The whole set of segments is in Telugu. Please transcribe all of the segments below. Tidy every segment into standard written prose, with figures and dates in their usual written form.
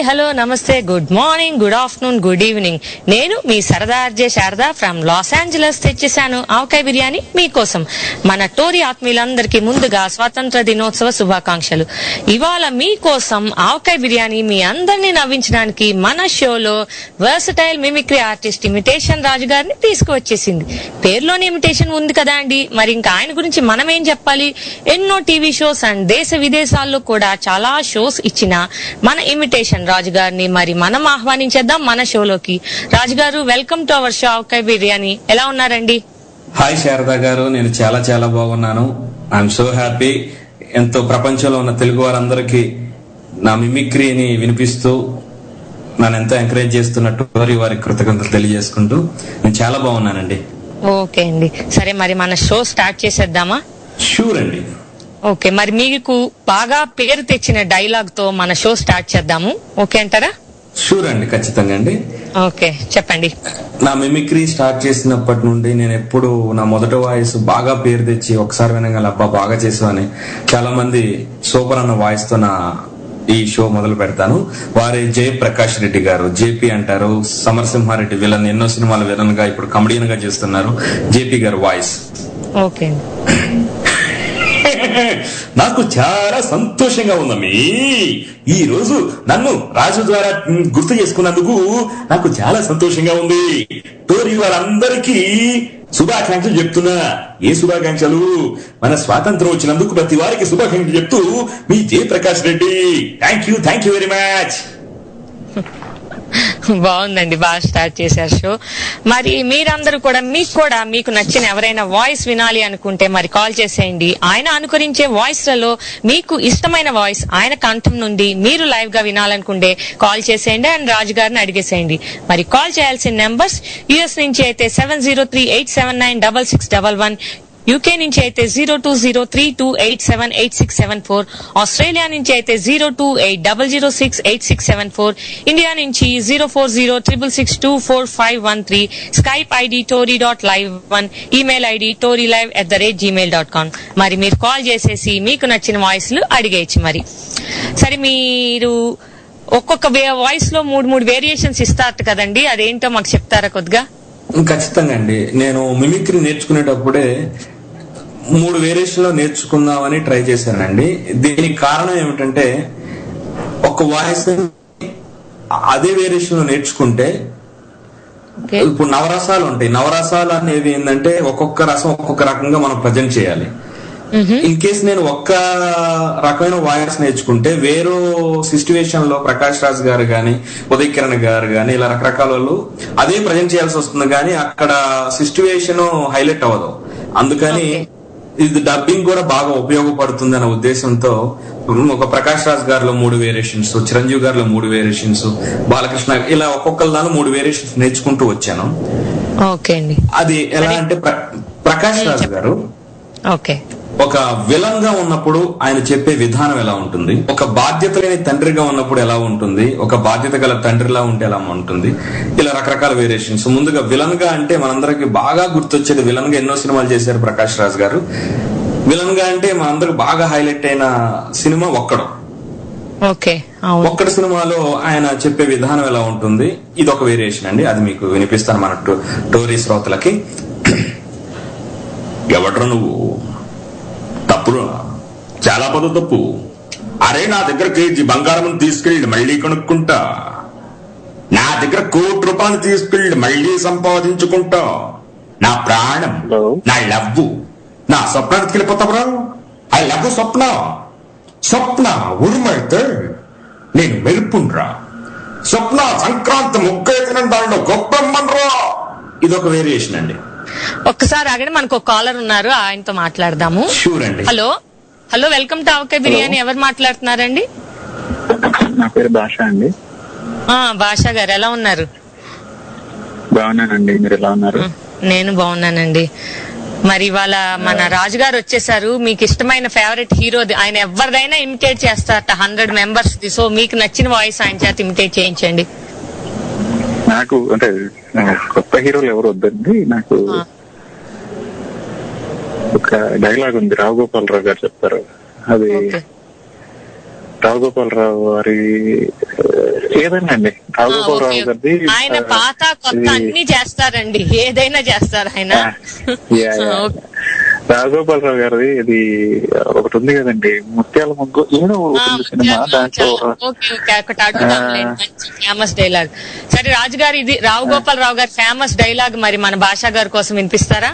హలో నమస్తే, good morning, good afternoon, good evening. నేను మీ సరదా RJ Sharada from Los Angeles తెచ్చేశాను ఆవకాయ బిర్యానీ మీకోసం. మన టోరీ ఆత్మీయులందరికీ ముందుగా స్వాతంత్ర దినోత్సవ శుభాకాంక్షలు. ఇవాళ మీకోసం ఆవకాయ బిర్యానీ మీ అందరినీ నవ్వించడానికి మన షోలో వర్సటైల్ మిమిక్రీ ఆర్టిస్ట్ ఇమిటేషన్ రాజు గారిని తీసుకువచ్చేసింది. పేరులోని ఇమిటేషన్ ఉంది కదా అండి, మరి ఇంకా ఆయన గురించి మనం ఏం చెప్పాలి. ఎన్నో టీవీ షోస్ అండ్ దేశ విదేశాల్లో కూడా చాలా షోస్ ఇచ్చిన మన ఇమిటేషన్ రాజు గారిని మరి మనం ఆహ్వానించేద్దాం మన షోలోకి. రాజు గారు, వెల్కమ్ టు అవర్ షో ఆవకాయ బిర్యానీ. ఎలా ఉన్నారండి? హాయ్ శారదా గారు, నేను చాలా చాలా బాగున్నాను. I'm so happy. ఎంతో ప్రపంచంలో ఉన్న తెలుగు వారందరికీ నా మిమిక్రీని వినిపిస్తూ నన్ను ఎంతో ఎంకరేజ్ చేస్తున్నట్టు వారి కృతజ్ఞతలు తెలియజేసుకుంటూ నేను చాలా బాగున్నానండి. ఓకే అండి, సరే మరి మన షో స్టార్ట్ చేసేద్దామా? షూర్ అండి. ఓకే, మరి మీకు బాగా పేరు తెచ్చిన డైలాగ్ తో మన షో స్టార్ట్ చేద్దాము. ఓకే అంటారా? షూర్ అండి, ఖచ్చితంగా అండి. ఓకే, చెప్పండి. నా మిమిక్రీ స్టార్ట్ చేసినప్పటి నుండి నేను ఎప్పుడు నా మొదటి వాయిస్ బాగా పేరు తెచ్చి ఒకసారి వినగల అబ్బా బాగా చేసామని చాలా మంది సూపర్ అన్న వాయిస్ తో నా ఈ షో మొదలు పెడతాను. వారి జయప్రకాష్ రెడ్డి గారు, జేపీ అంటారు. సమరసింహారెడ్డి విలన్, ఎన్నో సినిమాల విలన్ గా ఇప్పుడు కమెడియన్ గా చేస్తున్నారు. జేపీ గారు వాయిస్. ఓకే, నాకు చాలా సంతోషంగా ఉందమ్మీ. ఈ రోజు నన్ను రాజు ద్వారా గుర్తు చేసుకున్నందుకు నాకు చాలా సంతోషంగా ఉంది. టోరీ వారందరికీ శుభాకాంక్షలు చెప్తున్నా. ఏ శుభాకాంక్షలు? మన స్వాతంత్రం వచ్చినందుకు ప్రతి వారికి శుభాకాంక్షలు చెప్తూ మీ Jayaprakash Reddy. Thank you very much. బాగుందండి, బాగా స్టార్ట్ చేశారు షో. మరి మీరందరూ కూడా మీకు నచ్చిన ఎవరైనా వాయిస్ వినాలి అనుకుంటే మరి కాల్ చేసేయండి. ఆయన అనుకరించే వాయిస్ లలో మీకు ఇష్టమైన వాయిస్ ఆయన కంఠం నుండి మీరు లైవ్ గా వినాలనుకుంటే కాల్ చేసేయండి అండ్ రాజు గారిని అడిగేసేయండి. మరి కాల్ చేయాల్సిన నెంబర్స్ యుఎస్ నుంచి అయితే 7038796611, యూకే నుంచి అయితే 020328786774, ఆస్ట్రేలియా నుంచి అయితే 0280068674, ఇండియా నుంచి 040666245513, Skype ID tory.live1, email ID torylive@gmail.com. మరి మీరు కాల్ చేసేసి మీకు నచ్చిన వాయిస్లు అడిగేయచ్చు. మరి సరే, మీరు ఒక్కొక్క వాయిస్ లో మూడు వేరియేషన్స్ ఇస్తారు కదండి, అదేంటో మాకు చెప్తారా కొద్దిగా? ఖచ్చితంగా అండి. నేను మిమిక్రీ నేర్చుకునేటప్పుడే 3 వేరియేషన్ లో నేర్చుకుందామని ట్రై చేశానండి. దీనికి కారణం ఏమిటంటే ఒక వాయిస్ అదే వేరియేషన్ లో నేర్చుకుంటే ఇప్పుడు నవరసాలు ఉంటాయి. నవరసాలు అనేవి ఏంటంటే ఒక్కొక్క రసం ఒక్కొక్క రకంగా మనం ప్రజెంట్ చేయాలి. ఇన్ కేస్ నేను ఒక్క రకమైన వాయిస్ నేర్చుకుంటే వేరే సిచ్యువేషన్ లో ప్రకాష్ రాజ్ గారు గాని, ఉదయ్ కిరణ్ గారు గాని, ఇలా రకరకాల వాళ్ళు అదే ప్రజెంట్ చేయాల్సి వస్తుంది, కానీ అక్కడ సిచ్యువేషన్ హైలైట్ అవ్వదు. అందుకని ఇది డబ్బింగ్ కూడా బాగా ఉపయోగపడుతుంది అనే ఉద్దేశంతో ఒక ప్రకాష్ రాజ్ గారిలో 3 వేరియేషన్స్, చిరంజీవి గారిలో 3 వేరియేషన్స్, బాలకృష్ణ, ఇలా ఒక్కొక్కరి దానిలో 3 వేరియేషన్స్ నేర్చుకుంటూ వచ్చాను. అది ఎలా అంటే ప్రకాష్ రాజ్ గారు ఒక విలన్ గా ఉన్నప్పుడు ఆయన చెప్పే విధానం ఎలా ఉంటుంది, ఒక బాధ్యత లేని తండ్రిగా ఉన్నప్పుడు ఎలా ఉంటుంది, ఒక బాధ్యత గల తండ్రిలా ఉంటే ఎలా ఉంటుంది, ఇలా రకరకాల వేరియేషన్స్. ముందుగా విలన్ గా అంటే మనందరికి బాగా గుర్తొచ్చేది, విలన్ గా ఎన్నో సినిమాలు చేశారు ప్రకాష్ రాజ్ గారు. విలన్ గా అంటే మనందరికి బాగా హైలైట్ అయిన సినిమా ఒక్కడు. ఒక్కడి సినిమాలో ఆయన చెప్పే విధానం ఎలా ఉంటుంది, ఇది ఒక వేరియేషన్ అండి. అది మీకు వినిపిస్తాను మన టోరీ శ్రోతలకి. ఎవడ్రా నువ్వు? తప్పురా, చాలా పెద్ద తప్పు. అరే, నా దగ్గర కేజీ బంగారం తీసుకెళ్ళి మళ్ళీ కొనుక్కుంటా. నా దగ్గర 1 కోటి రూపాయలు తీసుకెళ్ళి మళ్ళీ సంపాదించుకుంటా. నా ప్రాణం, నా లవ్వు, నా స్వప్నానికి వెళ్ళిపోతావురా. ఐ లవ్ స్వప్న. స్వప్న ఉరుమైతే నేను మెరుపుండ్రా. స్వప్న సంక్రాంతి ముగ్గైతే దానిలో గొప్పమ్మన్రా. ఇదొక వేరియేషన్ అండి. ఒక్కసారి ఆగండి, మనకు ఒక కాలర్ ఉన్నారు, ఆయనతో మాట్లాడదాము. షూర్ అండి. హలో, వెల్కమ్ టు ఆవకాయ బిర్యానీ. ఎవరు మాట్లాడుతున్నారండి? నా పేరు భాష అండి. భాష గారు ఎలా ఉన్నారు? బాగున్నానండి, మీరు ఎలా ఉన్నారు? నేను బాగున్నానండి. మరి ఇవాళ మన రాజుగారు వచ్చేసారు. మీకు ఇష్టమైన ఫేవరెట్ హీరో ఆయన ఎవరిదైనా ఇమిటేట్ చేస్తారట 100 మెంబర్స్. సో మీకు నచ్చిన వాయిస్ ఆయన చేత ఇమిటేట్ చేయించండి. నాకు అంటే కొత్త హీరోలు ఎవరు వద్దండి, నాకు ఒక డైలాగ్ ఉంది, రావు గోపాలరావు గారు చెప్తారు. అది రావుగోపాలరావు గారి ఏదైనా అండి, రావుగోపాలరావు గారిది. ఆయన పాత కొత్త అన్ని చేస్తారండి, ఏదైనా చేస్తారు ఆయన. రావుగోపాలరావు గారిది ఇది ఒకటి ఉంది కదండి, ముత్యాల ముగ్గు ఏదో ఉంటుంది సినిమా, దాంట్లో ఫేమస్ డైలాగ్. సరే రాజుగారు, ఇది రావుగోపాలరావు గారి ఫేమస్ డైలాగ్ మరి మన భాషా గారి కోసం వినిపిస్తారా?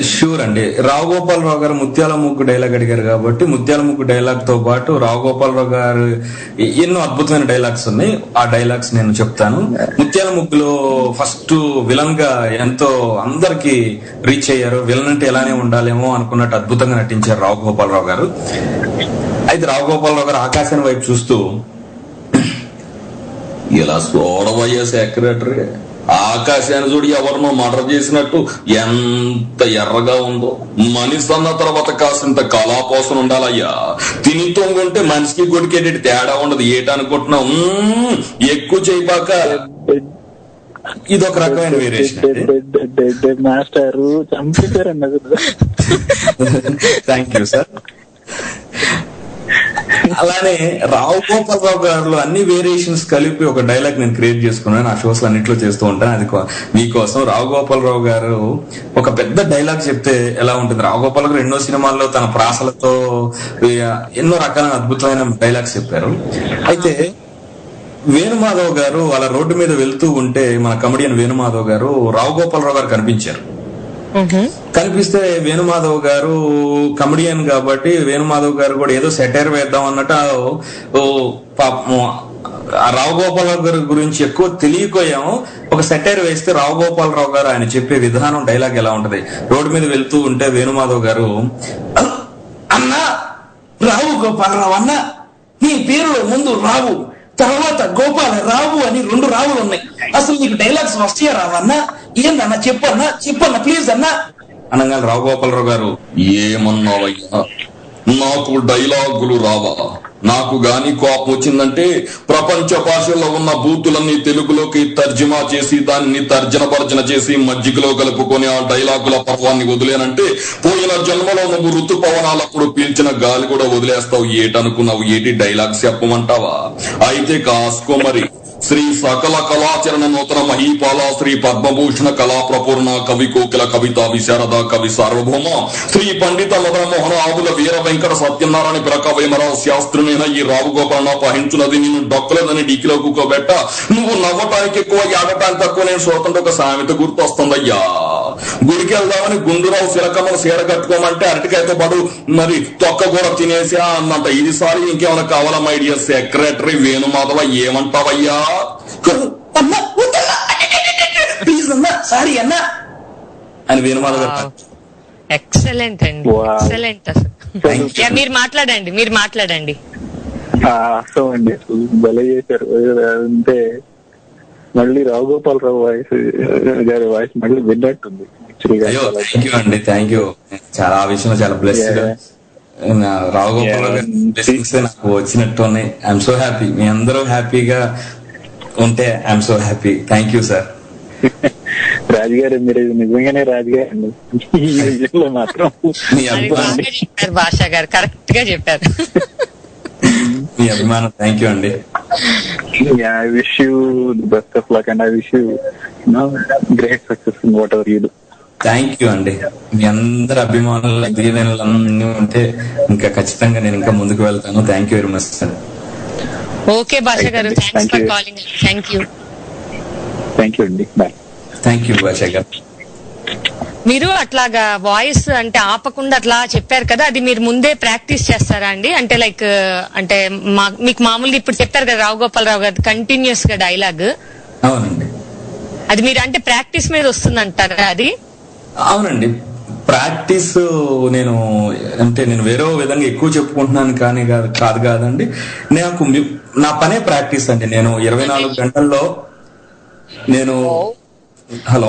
షూర్ అండి. రావుగోపాలరావు గారు ముత్యాల ముగ్గు డైలాగ్ అడిగారు కాబట్టి ముత్యాల ముగ్గు డైలాగ్ తో పాటు రావుగోపాలరావు గారు ఎన్నో అద్భుతమైన డైలాగ్స్ ఉన్నాయి, ఆ డైలాగ్స్ నేను చెప్తాను. ముత్యాల ముగ్గులో ఫస్ట్ విలన్ గా ఎంతో అందరికి రీచ్ అయ్యారు. విలన్ అంటే ఎలానే ఉండాలేమో అనుకున్నట్టు అద్భుతంగా నటించారు రావుగోపాలరావు గారు. అయితే రావుగోపాలరావు గారు ఆకాశాన్ని వైపు చూస్తూ, ఇలా చూడబోయే సెక్రటరీ, ఆకాశాన్ని చూడి ఎవరినో మర్డర్ చేసినట్టు ఎంత ఎర్రగా ఉందో, మనిషి అన్న తర్వాత కాసింత కళాపోసన ఉండాలయ్యా. తిని తొంగుంటే మనిషికి కొడికేటి తేడా ఉండదు, ఏటనుకుంటున్నాం, ఎక్కువ చేయబాక. ఇదొక రకమైన వేరియేషన్. మాస్టర్ చంపేశారండి. Thank you sir. అలానే రావుగోపాలరావు గారు అన్ని వేరియేషన్స్ కలిపి ఒక డైలాగ్ నేను క్రియేట్ చేసుకున్నాను, నా షోస్ అన్నిట్లో చేస్తూ ఉంటాను. అది మీకోసం. రావుగోపాలరావు గారు ఒక పెద్ద డైలాగ్ చెప్తే ఎలా ఉంటుంది? రావుగోపాల్ గారు ఎన్నో సినిమాల్లో తన ప్రాసలతో ఎన్నో రకాల అద్భుతమైన డైలాగ్స్ చెప్పారు. అయితే వేణుమాధవ్ గారు అలా రోడ్డు మీద వెళ్తూ ఉంటే మన కమెడియన్ వేణుమాధవ్ గారు రావుగోపాలరావు గారు కనిపించారు. కనిపిస్తే వేణుమాధవ్ గారు కమెడియన్ కాబట్టి వేణుమాధవ్ గారు కూడా ఏదో సెటైర్ వేద్దాం అన్నట్టు రావుగోపాలరావు గారి గురించి ఎక్కువ తెలియకోయాము. ఒక సెటైర్ వేస్తే రావుగోపాలరావు గారు ఆయన చెప్పే విధానం డైలాగ్ ఎలా ఉంటది? రోడ్డు మీద వెళ్తూ ఉంటే వేణుమాధవ్ గారు, అన్నా రావుగోపాలరావు అన్న, నీ పేరులో ముందు రావు తర్వాత గోపాల రావు అని 2 రావులు ఉన్నాయి, అసలు నీకు డైలాగ్స్ వస్తాయా రావన్నా? ఏందన్నా చెప్పన్నా ప్లీజ్ అన్నా అనగా రావుగోపాలరావు గారు, ఏమన్నావయ్యా, నాకు డైలాగులు రావా? నాకు గాని కోపం వచ్చిందంటే ప్రపంచ భాషల్లో ఉన్న బూతులన్నీ తెలుగులోకి తర్జుమా చేసి దాన్ని తర్జన భర్జన చేసి మజ్జిగలో కలుపుకొని ఆ డైలాగుల పర్వాన్ని వదిలేనంటే పోయిన జన్మలో నువ్వు ఋతుపవనాలప్పుడు పీల్చిన గాలి కూడా వదిలేస్తావు. ఏటనుకున్నావు? ఏటి డైలాగ్స్ చెప్పమంటావా? అయితే కాసుకో మరి. శ్రీ సకల కళాచరణ నూతన మహీపాల శ్రీ పద్మభూషణ కళా ప్రపూర్ణ కవి కోకిల కవిత విశారద కవి సార్వభౌమ శ్రీ పండిత మదన మోహన ఆవుల వీర వెంకట సత్యనారాయణ పిరక వేమరావు శాస్త్రునైన ఈ రావుగోపాలన పహించున్నది నిన్ను డొక్కలేదని డీకిలో కూకోబెట్ట, నువ్వు నవ్వటానికి ఎక్కువ ఏడటానికి తక్కువ. నేను చూస్తుంటే ఒక సామెత గుర్తొస్తుందయ్యా. గుడికి వెళ్దామని గుండురావు శిరకమ్మను సీర కట్టుకోమంటే అరటికాయతో పాటు మరి తొక్క కూడా తినేసా అన్నంట. ఇది సారి ఇంకేమైనా కావాలా మై డియర్ సెక్రటరీ వేణుమాధవ, ఏమంటావయ్యా? ప్లీజ్ అన్నా, సారీ అన్నా అని వేణుమాధవ్ గారు. ఎక్సలెంట్ అండి, ఎక్సలెంట్. అసలు మీరు మాట్లాడండి. అండి భలే చేశారు. అంటే మళ్ళీ రావుగోపాలరావు గారి వాయిస్ మళ్ళీ విన్నట్టుంది. Thank you. చాలా ఆ విషయంలో చాలా బ్లెస్డ్. రావుగోపాలరావు గారి బ్లెస్సింగ్స్ నాకు వచ్చినట్టు ఉన్నాయి. I'm so happy. మీ అందరూ హ్యాపీగా ఉంటే I'm so happy. Thank you sir. రాజుగారు మీరు నిజంగానే రాజుగారు ఈ విషయంలో మాత్రం భాషా గారు కరెక్ట్ గా చెప్పారు. మీ అభిమానం. థ్యాంక్ యూ అండి. I wish you the best of luck and I wish you great success in whatever you do. Thank you అండి. మీ అందరి అభిమానులు దీవెనలు అన్ని ఉంటే ఇంకా ఖచ్చితంగా నేను ఇంకా ముందుకు వెళ్తాను. Thank you very much sir. Okay భాషా గారు, thanks for calling. Thank you అండి. బాయ్. థ్యాంక్ యూ భాషా గారు. మీరు అట్లాగా వాయిస్ అంటే ఆపకుండా అట్లా చెప్పారు కదా, అది మీరు ముందే ప్రాక్టీస్ చేస్తారా అండి? అంటే లైక్ అంటే మీకు మామూలుగా ఇప్పుడు చెప్పారు కదా రావుగోపాలరావు గారు కంటిన్యూస్ గా డైలాగ్. అవునండి. అది మీరు అంటే ప్రాక్టీస్ మీద వస్తుందంటారా అది? అవునండి, ప్రాక్టీస్. నేను వేరే విధంగా ఎక్కువ చెప్పుకుంటున్నాను కానీ కాదండి. నాకు నా పనే ప్రాక్టీస్ అండి. నేను 24 గంటల్లో నేను హలో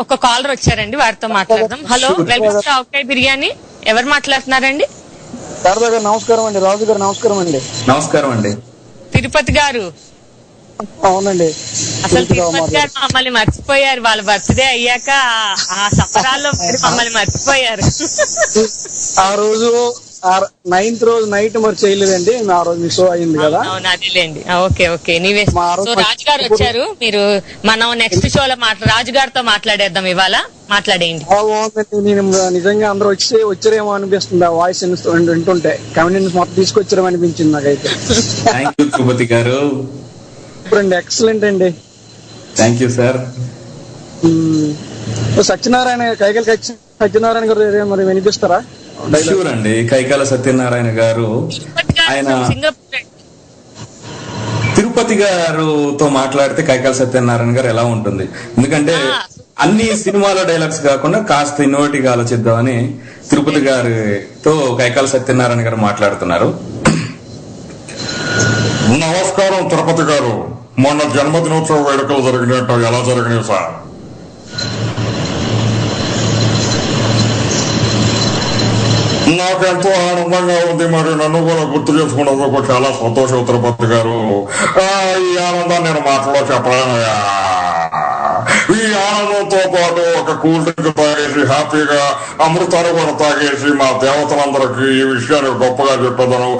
ఒక కాలర్ వచ్చారండి, వారితో మాట్లాడదాం. హలో, వెల్కమ్ టు ఆవకాయ బిర్యానీ. ఎవరు మాట్లాడుతున్నారండి? నమస్కారం అండి. రాజు గారు నమస్కారం అండి. నమస్కారం అండి. తిరుపతి గారు. అవునండి. అసలు తిరుపతి గారు మమ్మల్ని మర్చిపోయారు. వాళ్ళ బర్త్డే అయ్యాక ఆ సంబరాల్లో మమ్మల్ని మర్చిపోయారు. 9th రోజు నైట్ మరి చేయలేదండి, ఆ రోజు మీ షో అయింది కదా. అవును అదేలేండి. ఓకే ఓకే నీవే. మా ఆరోగ్యం సో రాజు గారు వచ్చారు, మీరు మనం నెక్స్ట్ షోలో రాజు గారితో మాట్లాడేద్దాం, ఇవాళ మాట్లాడేయండి. బాగుందండి. నేను నిజంగా అందరూ వచ్చారేమో అనిపిస్తుంది ఆ వాయిస్ వింటుంటే. కమ్యూనిటీ మొత్తం తీసుకొచ్చారేమో అనిపించింది నాకైతే. థ్యాంక్ యూ తిరుపతి గారు. ఇప్పుడండి ఎక్సలెంట్ అండి. Thank you sir. Satyanarayana Kaikala Satyanarayana గారు మరి వినిపిస్తారా? షూర్ అండి. కైకాల సత్యనారాయణ గారు ఆయన తిరుపతి గారుతో మాట్లాడితే కైకాల సత్యనారాయణ గారు ఎలా ఉంటుంది, ఎందుకంటే అన్ని సినిమాల డైలాగ్స్ కాకుండా కాస్త ఇన్నోవేటివ్ గా ఆలోచిద్దామని తిరుపతి గారితో కైకాల సత్యనారాయణ గారు మాట్లాడుతున్నారు. నమస్కారం తిరుపతి గారు. మొన్న జన్మదినోత్సవ వేడుకలు జరిగినట్టు ఎలా జరిగినాయి సార్? నాకెంతో ఆనందంగా ఉంది. మరి నన్ను కూడా గుర్తు చేసుకున్నందుకు చాలా సంతోషం తిరుపతి గారు. ఈ ఆనందాన్ని నేను మాటలో చెప్పలేనయ్యా. ఈ ఆనందంతో పాటు ఒక కూల్ డ్రింక్ తాగేసి హ్యాపీగా అమృతాన్ని కూడా తాగేసి మా దేవతలందరికీ ఈ విషయాన్ని గొప్పగా చెప్పేదను.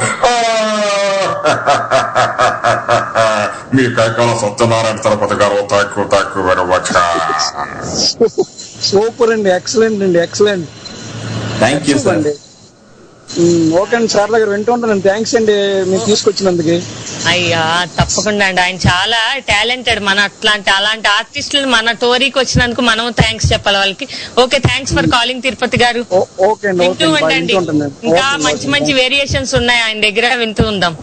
మీ కైకాల సత్యనారాయణ తిరుపతి గారు. Thank you very much. Super అండి, ఎక్సలెంట్ అండి, excellent. Thank you sir. Okay అండి, శారదా గారు వింటూ ఉంటానండి. థ్యాంక్స్ అండి మీరు తీసుకొచ్చినందుకు. అయ్యా తప్పకుండా అండి, ఆయన చాలా టాలెంటెడ్. మన అలాంటి ఆర్టిస్టులు మన టోరీకి వచ్చినందుకు మనం థ్యాంక్స్ చెప్పాలి వాళ్ళకి. Okay, thanks for calling Tirupati గారు. ఓకే అండి, వింటూ ఉండండి, ఇంకా మంచి మంచి వేరియేషన్స్ ఉన్నాయి ఆయన దగ్గర, వింటూ ఉందాం.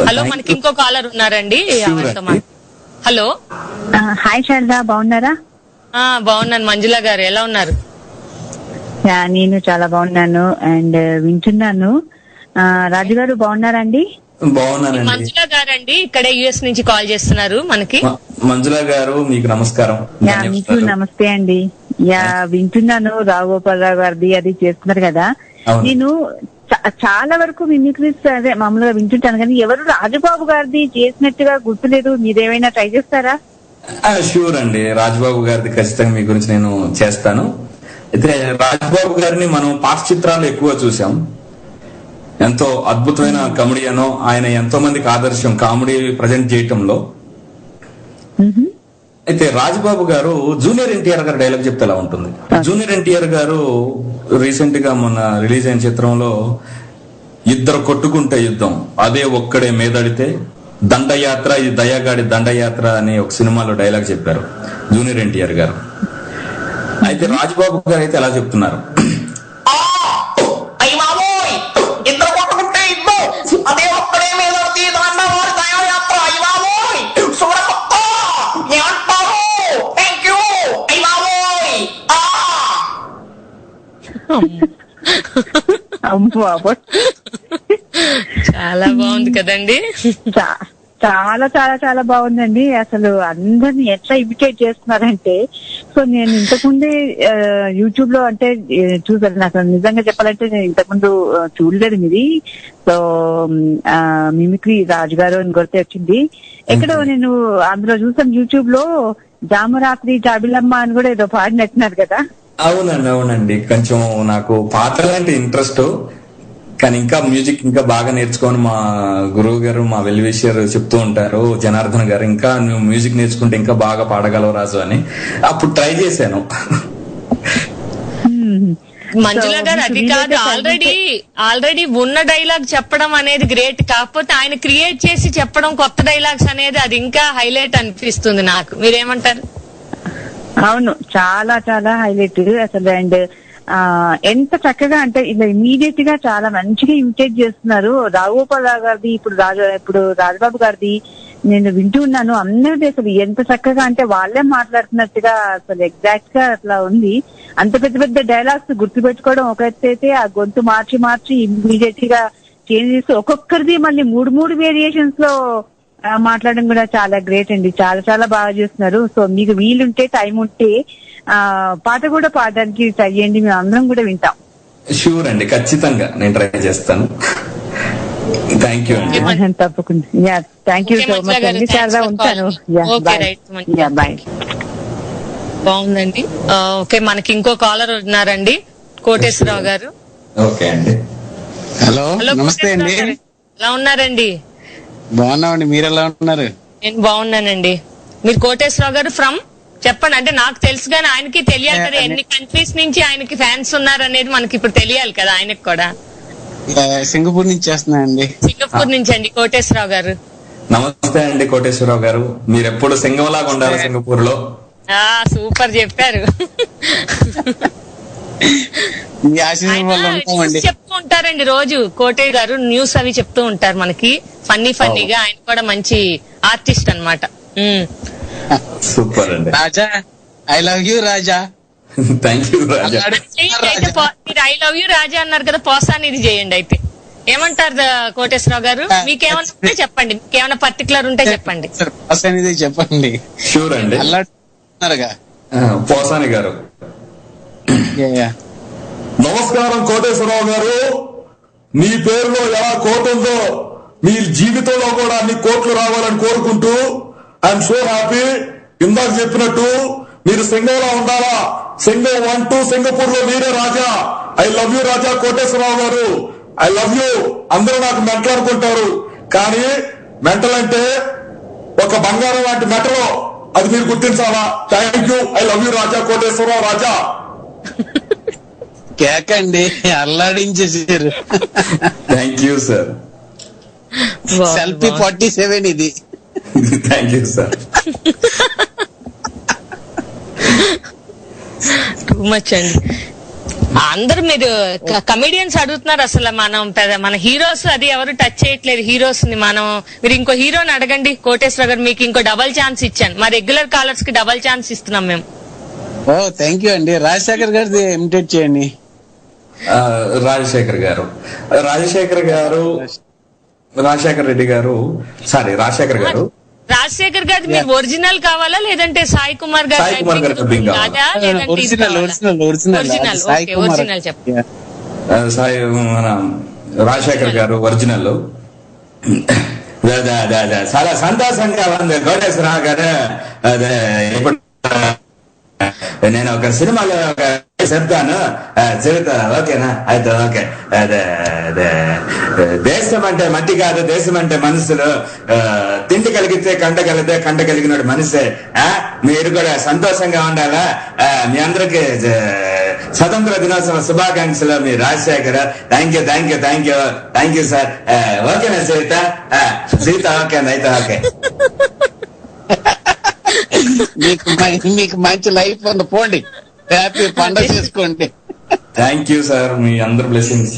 హలో, మనకి ఇంకో కాలర్ ఉన్నారండి. హలో, హాయ్ శారదా, బాగున్నారా? బాగున్నాను. మంజుల గారు ఎలా ఉన్నారు? నేను చాలా బాగున్నాను అండ్ వింటున్నాను. రాజు గారు బాగున్నారండి? బాగున్నానండి. మంజుల గారండి, ఇక్కడ యుఎస్ నుంచి కాల్ చేస్తున్నారు మనకి. మంజుల గారు మీకు నమస్కారం. మీకు నమస్తే అండి. వింటున్నాను, రావుగోపాలరావు గారిది అది చేస్తున్నారు కదా. నేను చాలా వరకు మిమిక్రీస్ అదే మామూలుగా వింటుంటాను, కానీ ఎవరు రాజుబాబు గారిది చేసినట్టుగా గుర్తులేదు. మీరేమైనా ట్రై చేస్తారా? షూర్ అండి, రాజుబాబు గారిది ఖచ్చితంగా మీ గురించి నేను చేస్తాను. అయితే రాజుబాబు గారిని మనం పాత చిత్రాలు ఎక్కువ చూసాం. ఎంతో అద్భుతమైన కమెడియన్, ఆయన ఎంతో మందికి ఆదర్శం కామెడీ ప్రజెంట్ చేయటంలో. అయితే రాజుబాబు గారు జూనియర్ ఎన్టీఆర్ గారు డైలాగ్ చెప్తే ఎలా ఉంటుంది? జూనియర్ ఎన్టీఆర్ గారు రీసెంట్ గా మొన్న రిలీజ్ అయిన చిత్రంలో ఇద్దరు కొట్టుకుంటే యుద్ధం అదే ఒక్కడే మీదడితే దండయాత్ర, ఇది దయాగాడి దండయాత్ర అనే ఒక సినిమాలో డైలాగ్ చెప్పారు జూనియర్ ఎన్టీఆర్ గారు. అయితే రాజుబాబు గారు అయితే ఎలా చెప్తున్నారు? చాలా బాగుంది కదండి. చాలా చాలా చాలా బాగుందండి. అసలు అందరిని ఎట్లా ఇమిటేట్ చేస్తున్నారంటే, సో నేను ఇంతకుముందే యూట్యూబ్ లో అంటే చూసాను. అసలు నిజంగా చెప్పాలంటే నేను ఇంతకుముందు చూడలేదు మీది. సో మిమిక్రీ రాజుగారు అని కొడితే వచ్చింది. ఎక్కడో నేను అందులో చూసాను యూట్యూబ్ లో, జామరాత్రి జాబిలమ్మ అని కూడా ఏదో పాడినట్టున్నారు కదా. అవునండి, కొంచెం నాకు పాటలంటే ఇంట్రెస్ట్, కానీ ఇంకా మ్యూజిక్ ఇంకా బాగా నేర్చుకోని మా గురువు గారు, మా వెల్ విషర్ చెప్తూ ఉంటారు, జనార్దన్ గారు, ఇంకా నువ్వు మ్యూజిక్ నేర్చుకుంటే ఇంకా బాగా పాడగలవు రాజు అని. అప్పుడు ట్రై చేశాను. మంజుల గారు అది కాదు, ఆల్రెడీ ఉన్న డైలాగ్ చెప్పడం అనేది గ్రేట్. కాకపోతే ఆయన క్రియేట్ చేసి చెప్పడం కొత్త డైలాగ్స్ అనేది అది ఇంకా హైలైట్ అనిపిస్తుంది నాకు. మీరేమంటారు? అవును, చాలా చాలా హైలైట్ అసలు. అండ్ ఎంత చక్కగా అంటే ఇలా ఇమీడియట్ గా చాలా మంచిగా ఇమిటేట్ చేస్తున్నారు. రావుగోపాలరావు గారిది, ఇప్పుడు రాజబాబు గారిది నేను వింటూ ఉన్నాను. అందరిది అసలు ఎంత చక్కగా అంటే వాళ్ళే మాట్లాడుతున్నట్టుగా అసలు ఎగ్జాక్ట్ గా అట్లా ఉంది. అంత పెద్ద పెద్ద డైలాగ్స్ గుర్తుపెట్టుకోవడం ఒక ఎత్తు అయితే, ఆ గొంతు మార్చి ఇమీడియట్ గా చేంజ్ చేసి ఒక్కొక్కరిది మళ్ళీ మూడు వేరియేషన్స్ లో మాట్లాడడం కూడా చాలా గ్రేట్ అండి. చాలా చాలా బాగా చేస్తున్నారు. సో మీకు వీలుంటే టైం ఉంటే పాట కూడా పాడడానికి ట్రై చేయండి, మేము అందరం కూడా వింటాం. షూర్ అండి, ఖచ్చితంగా నేను ట్రై చేస్తాను. థ్యాంక్ యూ అండి. తప్పకుండా. థ్యాంక్ యూ సో మచ్ అండి. శారదా ఉంటాను. బాయ్. బాగుందండి. ఓకే, మనకి ఇంకో కాలర్ ఉన్నారండి, కోటేశ్వరరావు గారు. ఓకే అండి. హలో, హలో నమస్తే అండి. కోటేశ్వరరావు గారు. ఎలా ఉన్నారండి? బాగున్నామండి, మీరు ఎలా ఉన్నారు? నేను బాగున్నానండి. మీరు కోటేశ్వరరావు గారు ఫ్రమ్ చెప్పండి. అంటే నాకు తెలుసు కానీ ఆయనకి తెలియాలి కదా, ఎన్ని కంట్రీస్ నుంచి ఆయనకి ఫ్యాన్స్ ఉన్నారు అనేది మనకి ఇప్పుడు తెలియాలి కదా ఆయనకి కూడా. సింగపూర్ నుంచి చేస్తున్నా అండి. సింగపూర్ నుంచి అండి కోటేశ్వరరావు గారు. నమస్తే అండి కోటేశ్వరరావు గారు, మీరు ఎప్పుడు సింగంలాగా ఉండాలి సింగపూర్ లో. సూపర్ చెప్పారు. మీ ఆశీర్వాదం వల్ల ఉంటామండి. చెప్తూ ఉంటారండి రోజు కోటేశ్వర గారు, న్యూస్ అవి చెప్తూ ఉంటారు మనకి ఫన్నీగా. ఆయన కూడా మంచి ఆర్టిస్ట్ అన్నమాట. సూపర్ అండి. Raja, I love you Raja. Thank you Raja. మీరు ఐ లవ్ యూ రాజా అన్నారు కదా, పోసాని ఇది చేయండి అయితే. ఏమంటారు కోటేశ్వరరావు గారు? మీకేమన్నా ఉంటే చెప్పండి, మీకేమన్నా పర్టికులర్ ఉంటే చెప్పండి. అనేది చెప్పండి. షూర్ అండి. అల్లాడుతున్నారుగా పోసాని గారు. నమస్కారం కోటేశ్వరరావు గారు, మీ పేరులో ఎలా కోట ఉందో మీ జీవితంలో కూడా అన్ని కోట్లు రావాలని కోరుకుంటూ ఐఎమ్ సో హ్యాపీ. ఇందాక చెప్పినట్టు మీరు సింగంలో ఉండాలా. సింగం 1 2 సింగపూర్ లో మీరే రాజా. I love you Raja Koteswararao గారు. I love you. అందరూ నాకు మెంటల్ అనుకుంటారు, కానీ మెంటల్ అంటే ఒక బంగారం లాంటి మెటలో, అది మీరు గుర్తించాలా. Thank you. I love you Raja Koteswara Rao Raja. కేకండి, అల్లాడించేసారు. Thank you sir. సెల్ఫీ 47 ఇది. Thank you sir. Too much అండి. అందరూ మీరు కమెడియన్స్ అడుగుతున్నారు, అసలు మన హీరోస్ అది ఎవరు టచ్ చేయట్లేదు హీరోస్ ని. మీరు ఇంకో హీరోని అడగండి కోటేశ్వర గారు, మీకు ఇంకో డబల్ ఛాన్స్ ఇచ్చాను. మా రెగ్యులర్ కాలర్స్ కి డబల్ ఛాన్స్ ఇస్తున్నాం మేము. ఓ థ్యాంక్ యూ అండి. రాజశేఖర్ గారిది ఇమిటేట్ చేయండి. రాజశేఖర్ రెడ్డి గారు, సారీ రాజశేఖర్ గారు. రాజశేఖర్ గారి మీరు ఒరిజినల్ కావాలా లేదంటే సాయి కుమార్ గారు? సాయి కుమార్ గారి డబ్బింగ్ కావాలా? ఒరిజినల్ చెప్పండి. సాయి మన రాజశేఖర్ గారు ఒరిజినల్. చాలా సంతోషంగా ఉంది కోటేశ్వరరావు గారు. అదే ఇప్పుడు నేను ఒక సినిమాలో చెప్తాను, చెబుతా. ఓకేనా? అయితే ఓకే. అదే దేశం అంటే మట్టి కాదు, దేశం అంటే మనసులు. తిండి కలిగితే కంట కలిగితే కంట కలిగినాడు మనిషే. మీరు కూడా సంతోషంగా ఉండాలా. మీ అందరికి స్వతంత్ర దినోత్సవ శుభాకాంక్షలు. మీ Rajasekhar. Thank you thank you thank you thank you sir. ఓకేనా సీత? ఓకే అయితే ఓకే. మీకు మంచి లైఫ్ ఉంది, పోండి, హ్యాపీ పండుగ చేసుకోండి. థ్యాంక్ యూ సార్, మీ అందరు బ్లెస్సింగ్స్.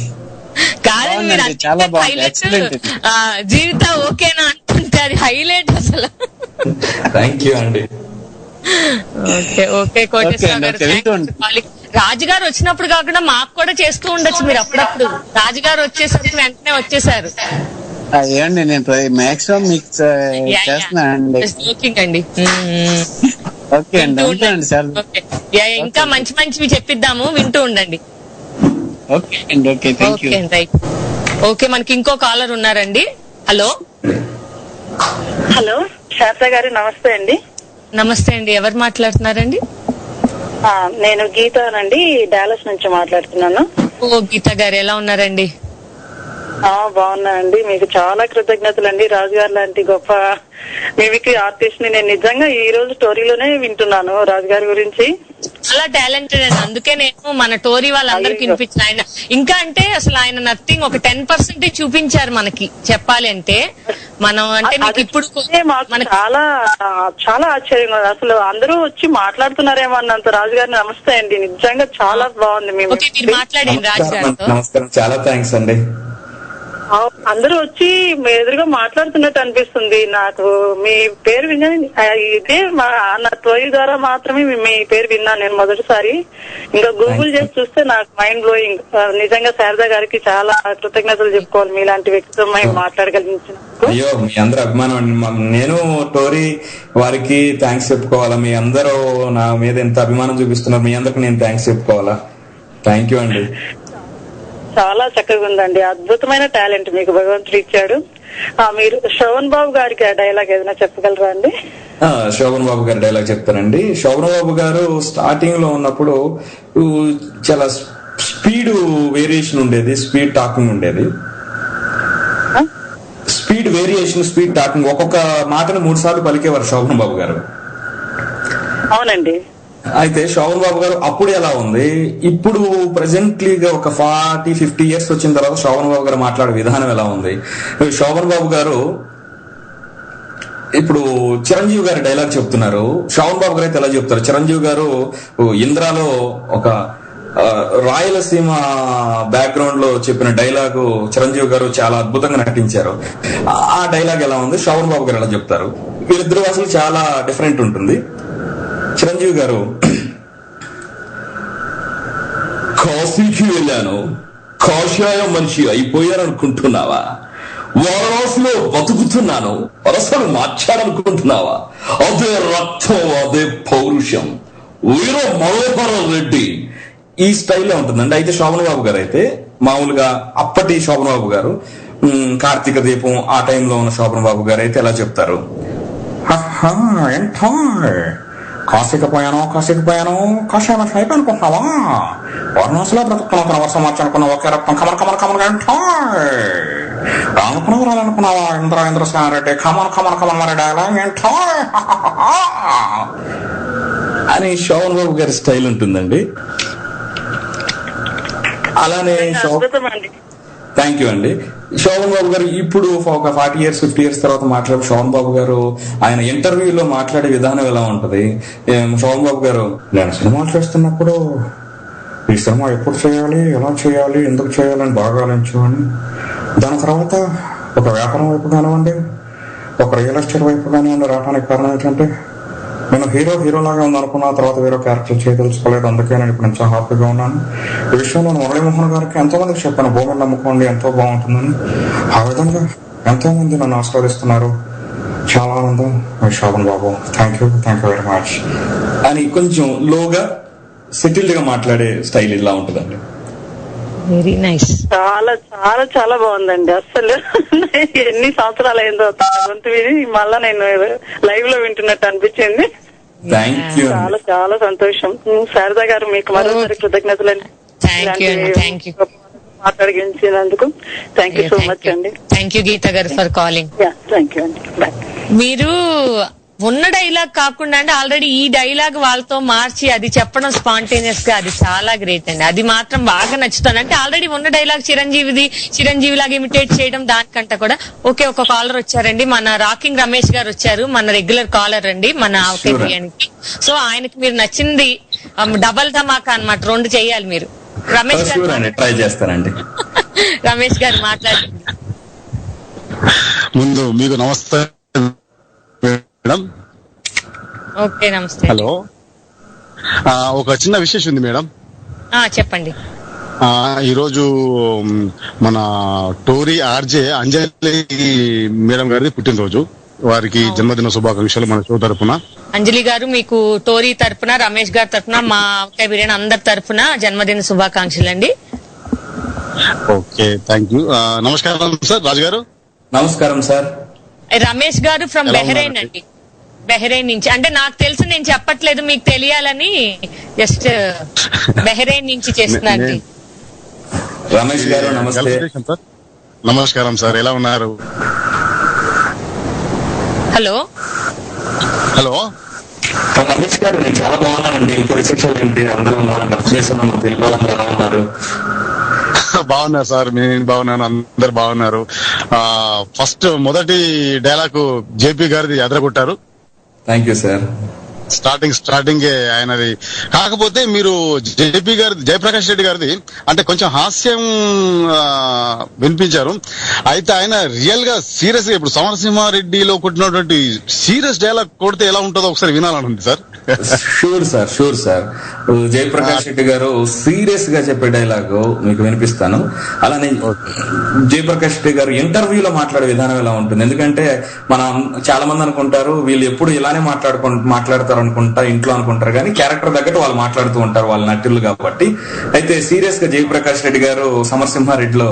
చాలా బాగుంది, ఎక్సలెంట్. జీవిత ఓకేనా అంటుంటే అది హైలైట్ అసలు. థ్యాంక్ యూ అండి. ఓకే రాజుగారు వచ్చినప్పుడు కాకుండా మాకు కూడా చేస్తూ ఉండొచ్చు మీరు అప్పుడప్పుడు. రాజుగారు వచ్చేసరికి వెంటనే వచ్చేసారు. ఏమండి, నేను మాక్సిమం మీకు చేస్తున్నా అండి. ఓకే అండి, ఉంటానండి సార్. ఇంకా మంచి మంచివి చెప్పిద్దాము, వింటూ ఉండండి. ఓకే అండి. Okay, thank you. Right. Okay, మనకి ఇంకో కాలర్ ఉన్నారండి. హలో హలో శారద గారు, నమస్తే అండి. నమస్తే అండి, ఎవరు మాట్లాడుతున్నారండి? నేను గీతానండి, డాలస్ నుంచి మాట్లాడుతున్నాను. ఓ గీత గారు, ఎలా ఉన్నారండి? బాగున్నానండి. మీకు చాలా కృతజ్ఞతలు అండి. రాజుగారు లాంటి గొప్ప మిమిక్రీ ఆర్టిస్ట్ ని నేను నిజంగా ఈ రోజు స్టోరీలోనే వింటున్నాను రాజుగారి గురించి. చాలా టాలెంటెడ్ అండి, అందుకే నేను మన టోరీ వాళ్ళందరికి వినిపించిన. ఆయన ఇంకా అంటే అసలు ఆయన నథింగ్, ఒక 10% చూపించారు మనకి చెప్పాలి అంటే. మనం అంటే మీకు ఇప్పుడు చాలా చాలా ఆశ్చర్యంగా ఉంది. అసలు అందరూ వచ్చి మాట్లాడుతున్నారేమో అన్నంత. రాజుగారిని నమస్తే అండి, నిజంగా చాలా బాగుంది. మీరు మాట్లాడండి రాజుగారితో. నమస్కారం, చాలా థ్యాంక్స్ అండి. అందరూ వచ్చి ఎదురుగా మాట్లాడుతున్నట్టు అనిపిస్తుంది నాకు. మీ పేరు విన్నాను, ఇదే నా టోరీ ద్వారా మాత్రమే మీ పేరు విన్నాను నేను మొదటిసారి. ఇంకా గూగుల్ చేసి చూస్తే నాకు మైండ్ బ్లోయింగ్. నిజంగా శారదా గారికి చాలా కృతజ్ఞతలు చెప్పుకోవాలి, మీలాంటి వ్యక్తితో మేము మాట్లాడగలిగించిన. అయ్యో, మీ అందరూ అభిమానం అండి. నేను టోరీ వారికి థ్యాంక్స్ చెప్పుకోవాలా. మీ అందరూ నా మీద ఎంత అభిమానం చూపిస్తున్నారు, మీ అందరికి నేను థ్యాంక్స్ చెప్పుకోవాలా. థ్యాంక్ యూ అండి. చాలా చక్కగా ఉందండి, అద్భుతమైన టాలెంట్ మీకు భగవంతుడు ఇచ్చాడు. మీరు శోభన్ బాబు గారికి డైలాగ్ ఏదైనా చెప్పగలరా అండి? శోభన్ బాబు గారి డైలాగ్ చెప్తానండి. శోభన్ బాబు గారు స్టార్టింగ్ లో ఉన్నప్పుడు చాలా స్పీడ్ వేరియేషన్ ఉండేది, స్పీడ్ టాకింగ్ ఉండేది. స్పీడ్ వేరియేషన్, స్పీడ్ టాకింగ్, ఒక్కొక్క మాటను 3 సార్లు పలికేవారు శోభన్ బాబు గారు. అవునండి. అయితే శోభన్ బాబు గారు అప్పుడు ఎలా ఉంది, ఇప్పుడు ప్రెసెంట్లీగా ఒక 40-50 ఇయర్స్ వచ్చిన తర్వాత శోభన్ బాబు గారు మాట్లాడే విధానం ఎలా ఉంది? శోభన్ బాబు గారు ఇప్పుడు చిరంజీవి గారి డైలాగ్ చెప్తున్నారు, శోభన్ బాబు గారు అయితే ఎలా చెప్తారు? చిరంజీవి గారు ఇంద్రాలో ఒక రాయలసీమ బ్యాక్గ్రౌండ్ లో చెప్పిన డైలాగు చిరంజీవి గారు చాలా అద్భుతంగా నటించారు. ఆ డైలాగ్ ఎలా ఉంది, శోభన్ బాబు గారు ఎలా చెప్తారు? వీళ్ళిద్దరు అసలు చాలా డిఫరెంట్ ఉంటుంది. చిరంజీవి గారు, కాశీకి వెళ్ళాను, కాషాయ మనిషి అయిపోయాననుకుంటున్నావా? వారణాసిలో బతుకుతున్నాను, వరసలు మార్చాడనుకుంటున్నావా? అదే రక్తం, అదే పౌరుషం, వీర మనోహర రెడ్డి, ఈ స్టైల్లో ఉంటుందండి. అయితే శోభన్ బాబు గారు అయితే మామూలుగా అప్పటి శోభన్ బాబు గారు, కార్తీక దీపం ఆ టైంలో ఉన్న శోభన్ బాబు గారు అయితే ఎలా చెప్తారు? ఏంటో కాశీకి పోయాను, కాశీ మనిషి అయిపోయానుకుంటున్నావా? వారణాసిలో బ్రతుకుతున్నా, వర్షం మార్చానుకున్నా, ఒకే రక్తం, కమర్ కమర్ కమర్ ఏంటో రానుకున్నావు, రాలనుకున్నావా? ఇంద్రసేనారెడ్డి, కమర్ కమర్ కమర్ రెడ్డి ఏంటో అని శోభన్ బాబు గారి స్టైల్ ఉంటుందండి. అలానే థ్యాంక్ యూ అండి. శోభన్ బాబు గారు ఇప్పుడు ఒక 40 years 50 years తర్వాత మాట్లాడే శోభన్ బాబు గారు ఆయన ఇంటర్వ్యూలో మాట్లాడే విధానం ఎలా ఉంటది? శోభన్ బాబు గారు, నేను సినిమాలు చేస్తున్నప్పుడు ఈ సినిమా ఎప్పుడు చేయాలి, ఎలా చేయాలి, ఎందుకు చేయాలని బాగా ఆలోచించుకోండి. దాని తర్వాత ఒక వ్యాపారం వైపు కానివ్వండి, ఒక రియల్ ఎస్టేట్ వైపు కానివ్వండి రావడానికి కారణం ఏంటంటే నేను హీరోలాగా ఉందనుకున్న తర్వాత వేరే క్యారెక్టర్ చేయదలుచుకోలేదు. అందుకే నేను ఇప్పుడు చాలా హ్యాపీగా ఉన్నాను. ఈ విషయంలో మురళీమోహన్ గారికి ఎంతో మందికి చెప్పాను, భూమిని నమ్ముకోండి, ఎంతో బాగుంటుందని. ఆ విధంగా ఎంతో మంది నన్ను ఆస్వాదిస్తున్నారు. చాలా ఆనందం. శోభన్ బాబు, థ్యాంక్ యూ వెరీ మచ్ అని కొంచెం లోగా సెటిల్డ్ గా మాట్లాడే స్టైల్ ఇలా ఉంటుందండి. Very nice. చాలా చాలా చాలా బాగుందండి. అసలు ఎన్ని సంవత్సరాలు అయిందో గొంతు విని మళ్ళా నేను లైవ్ లో వింటున్నట్టు అనిపించింది. చాలా చాలా సంతోషం. శారదా గారు, మీకు మరోసారి కృతజ్ఞతలండి మాట్లాడించినందుకు. థ్యాంక్ యూ సో మచ్ అండి. థ్యాంక్ యూ గీత గారు ఫర్ కాలింగ్. థ్యాంక్ యూ అండి. బాయ్. మీరు ఉన్న డైలాగ్ కాకుండా అంటే ఆల్రెడీ ఈ డైలాగ్ వాళ్ళతో మార్చి అది చెప్పడం స్పాంటేనియస్ గా, అది చాలా గ్రేట్ అండి. అది మాత్రం బాగా నచ్చుతాను. అంటే ఆల్రెడీ ఉన్న డైలాగ్ చిరంజీవి లాగా ఇమిటేట్ చేయడం దానికంటే కూడా. ఓకే, ఒక కాలర్ వచ్చారండి, మన రాకింగ్ రమేష్ గారు వచ్చారు, మన రెగ్యులర్ కాలర్ అండి మన ఆవకాయ బిర్యానీకి. సో ఆయనకి మీరు నచ్చింది డబల్ ధమాకా అన్నమాట, 2 చేయాలి మీరు. రమేష్ గారు ట్రై చేస్తానండి. రమేష్ గారు మాట్లాడండి. ముందు మీకు నమస్తే మేడం. ఓకే, నమస్తే. హలో, ఒక చిన్న విశేషం ఉంది మేడం. చెప్పండి. ఈరోజు మన టోరీ ఆర్జే అంజలి మేడం గారిది పుట్టినరోజు. వారికి జన్మదిన శుభాకాంక్షలు మన షో తరపున. అంజలి గారు, మీకు టోరీ తరపున, రమేష్ గారి తరపున, మా ఆవకాయ బిర్యానీ అందరి తరపున జన్మదిన శుభాకాంక్షలు అండి. Okay, thank you. నమస్కారం సార్. రాజు గారు నమస్కారం సార్. రమేష్ గారు ఫ్రమ్ బెహ్రెయిన్ అండి. బెహ్రెయిన్ నుంచి. అంటే నాకు తెలుసు, నేను చెప్పట్లేదు, మీకు తెలియాలని జస్ట్ బెహ్రెయిన్ నుంచి చేస్తున్నాను. రమేష్ గారు నమస్తే. నమస్కారం సార్, ఎలా ఉన్నారు? హలో హలో రమేష్ గారు, నేను చాలా బాగున్నానండి. విశేషాలు ఏంటి? అందరూ ఎలా ఉన్నారు? బాగున్నారు సార్, నేను బాగున్నాను, అందరు బాగున్నారు. మొదటి డైలాగ్ జేపీ గారిది అదరగొట్టారు. Thank you sir. స్టార్టింగ్ ఆయనది. కాకపోతే మీరు జేపీ గారి, జయప్రకాష్ రెడ్డి గారిది అంటే కొంచెం హాస్యం వినిపించారు. అయితే ఆయన రియల్ గా సీరియస్ గా ఇప్పుడు సమరసింహారెడ్డిలో కొట్టినటువంటి సీరియస్ డైలాగ్ కొడితే ఎలా ఉంటుందో ఒకసారి వినాలని ఉంది sir. Sure sir. Jayaprakash Reddy గారు సీరియస్ గా చెప్పే డైలాగ్ మీకు వినిపిస్తాను. అలానే జయప్రకాష్ రెడ్డి గారు ఇంటర్వ్యూలో మాట్లాడే విధానం ఎలా ఉంటుంది? ఎందుకంటే మనం చాలా మంది అనుకుంటారు వీళ్ళు ఎప్పుడు ఇలానే మాట్లాడతారు అనుకుంటా, ఇంట్లో అనుకుంటారు, కానీ క్యారెక్టర్ తగ్గట్టు వాళ్ళు మాట్లాడుతూ ఉంటారు, వాళ్ళ నటులు కాబట్టి. అయితే సీరియస్ గా జయప్రకాష్ రెడ్డి గారు సమరసింహారెడ్డిలో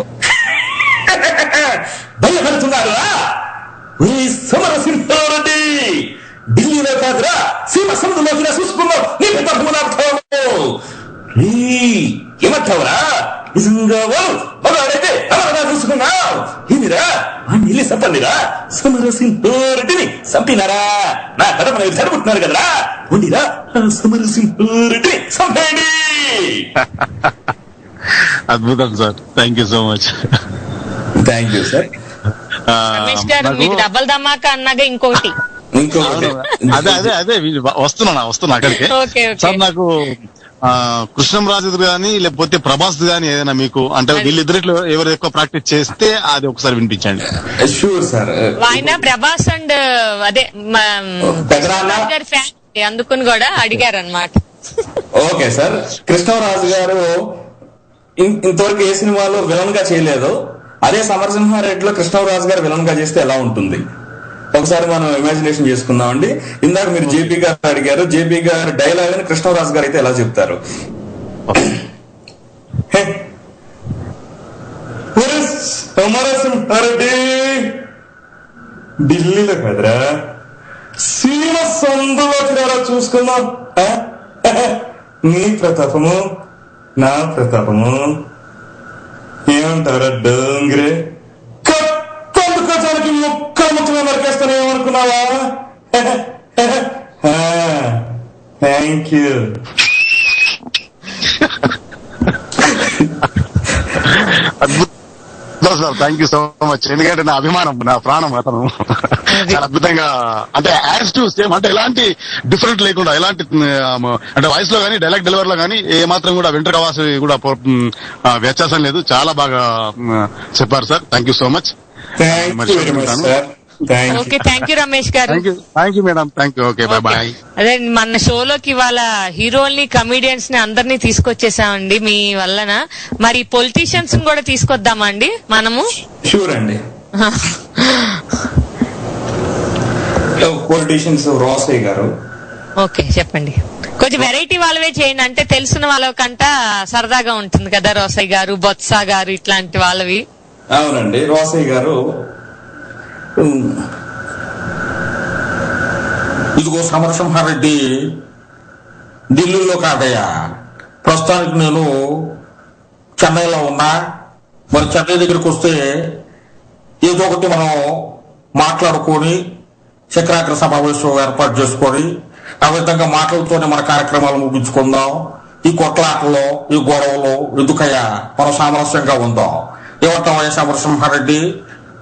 భయపడుతున్నారు, సమరసింహారెడ్డి ఢిల్లీలో కాదురా, సీమ సముద్రంలోకి చూసుకున్నావు, నీ ఏమంటావురా? నిజంగా మగాడైతే అలా చూసుకున్నావు. ఏమిరా నీళ్ళు చంపండిరా, సమరసింహారెడ్డిని చంపినారా? నా కథ మనకి చదువుకుంటున్నారు కదరా, ఉండిరా సమరసింహారెడ్డిని చంపండి. అద్భుతం sir, thank you so much. Thank you sir. Ramesh గారు మీకు డబల్ ధమాకా అన్నాగా ఇంకోటి. అదే వస్తున్నా అక్కడికి. సార్ నాకు కృష్ణంరాజు గాని లేకపోతే ప్రభాస్ గాని ఏదైనా మీకు అంటే వీళ్ళిద్దరిలో ఎవరు ఎక్కువ ప్రాక్టీస్ చేస్తే అది ఒకసారి వినిపించండి. Sure sir. ఆయన ప్రభాస్ అండ్ అదే గారి ఫ్యాన్, అందుకుని కూడా అడిగారు అనమాట. Okay sir. కృష్ణరాజు గారు ఇంతవరకు ఏ సినిమాలో విలన్ గా చేయలేదు. అదే సమరసింహారెడ్డిలో కృష్ణరాజు గారు విలన్ గా చేస్తే ఎలా ఉంటుంది ఒకసారి మనం ఇమాజినేషన్ చేసుకుందామండి. ఇందాక మీరు జేపీ గారు అడిగారు, జేపీ గారు డైలాగ్ అని కృష్ణరాజు గారు అయితే ఎలా చెప్తారు? సమరసింహారెడ్డి ఢిల్లీలో కదరా, సీమ సందులోకి చూసుకుందాం. నీ ప్రతాపము నా ప్రతాపము ఏమంటారా డోంగ్రే? కత్తందుకోసానికి ముక్కలు నరికేస్తాను ఏమనుకున్నావా? Thank you. Sir thank you so much. ఎందుకంటే నా అభిమానం, నా ప్రాణం అతను. చాలా అద్భుతంగా అంటే యాజ్ టు సేమ్, అంటే ఎలాంటి డిఫరెంట్ లేకుండా, ఎలాంటి అంటే వాయిస్ లో కానీ డైలాగ్ డెలివరీ లో కానీ ఏ మాత్రం కూడా వెంట్రుకవాసి కూడా వ్యత్యాసం లేదు. చాలా బాగా చెప్పారు sir. Thank you so much. Okay, thank you Ramesh గారు. Thank you madam. Thank you. Okay, bye bye. అదే మన షోలోకి ఇవాళ హీరోల్ని, కమీడియన్స్ ని అందరినీ తీసుకొచ్చేసామండి మీ వల్లన. మరి పొలిటీషియన్స్ కూడా తీసుకొద్దామా అండి మనము? షూర్ అండి. పొలిటీషియన్స్ రోసయ్య గారు. ఓకే, చెప్పండి. కొంచెం వెరైటీ వాళ్ళవే చేయండి, అంటే తెలిసిన వాళ్ళకంట సరదాగా ఉంటుంది కదా. రోసయ్య గారు, బొత్స గారు ఇట్లాంటి వాళ్ళవి. అవునండి. రోసయ్య గారు, ఇదిగో సమరసింహారెడ్డి ఢిల్లీలో కాదయ్యా, ప్రస్తుతానికి నేను చెన్నైలో ఉన్నా. మరి చెన్నై దగ్గరికి వస్తే ఏదో ఒకటి మనం మాట్లాడుకొని శిఖరాగ్ర సమావేశం ఏర్పాటు చేసుకొని ఆ విధంగా మాటలతోనే మన కార్యక్రమాలు ముగించుకుందాం. ఈ కొట్లాటలో, ఈ గొడవలో ఎందుకయ్యా, మనం సామరస్యంగా ఉందాం. ఏమంటావు సమరసింహారెడ్డి?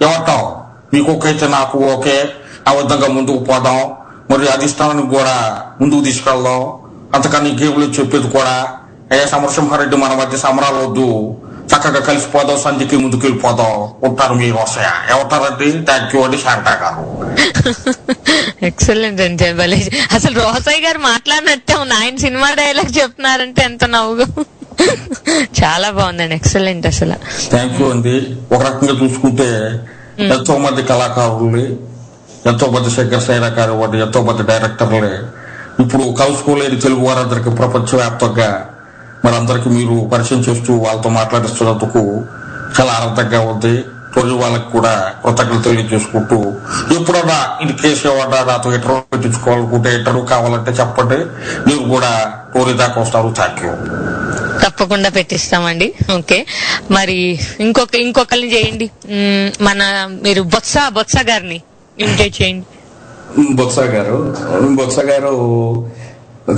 ఏమంటావు? మీకు ఓకే అయితే నాకు ఓకే. ఆ విధంగా ముందుకు పోదాం. మరి అధిష్టానానికి కూడా ముందుకు తీసుకెళ్దాం. అంతకన్నా గేములు చెప్పేది కూడా, సమరసింహారెడ్డి మన మధ్య సమరాలు వద్దు, చక్కగా కలిసిపోదాం, సంధికి ముందుకు వెళ్ళిపోదాం. ఉంటారు మీరు వస్తాయ. ఏమంటారండి? థ్యాంక్ యూ అండి శాంతా గారు. ఎక్సలెంట్ అండి. అసలు రోసయ్య గారు మాట్లాడినట్టే ఉంది. ఆయన సినిమా డైలాగ్ చెప్తున్నారంటే ఎంత నవ్వుగా. చాలా బాగుందండి, ఎక్సలెంట్ అసలు. థ్యాంక్ యూ అండి. ఒక రకంగా చూసుకుంటే ఎంతో మంది కళాకారులు, ఎంతో మంది శంకర్ సైరా కానివ్వండి, ఎంతో మంది డైరెక్టర్లే ఇప్పుడు కలుసుకోలేని తెలుగు వారందరికీ ప్రపంచవ్యాప్తంగా మరి అందరికి మీరు పరిచయం చేస్తూ వాళ్ళతో మాట్లాడిస్తున్నందుకు చాలా ఆనందంగా ఉంది. తొలి వాళ్ళకి కూడా కృతజ్ఞతలు తెలియజేసుకుంటూ, ఎప్పుడన్నా ఇది కేసు ఏమన్నా నాతో ఇంటర్వ్యూ పెట్టించుకోవాలనుకుంటే ఇంటర్వ్యూ కావాలంటే చెప్పండి, మీరు కూడా టోరీ దాకా వస్తారు. Thank you. తప్పకుండా పెట్టిస్తామండి. ఓకే, మరి ఇంకొకరిని చేయండి. మీరు బొత్స గారిని ఇన్వైట్ చేయండి. బొత్స గారు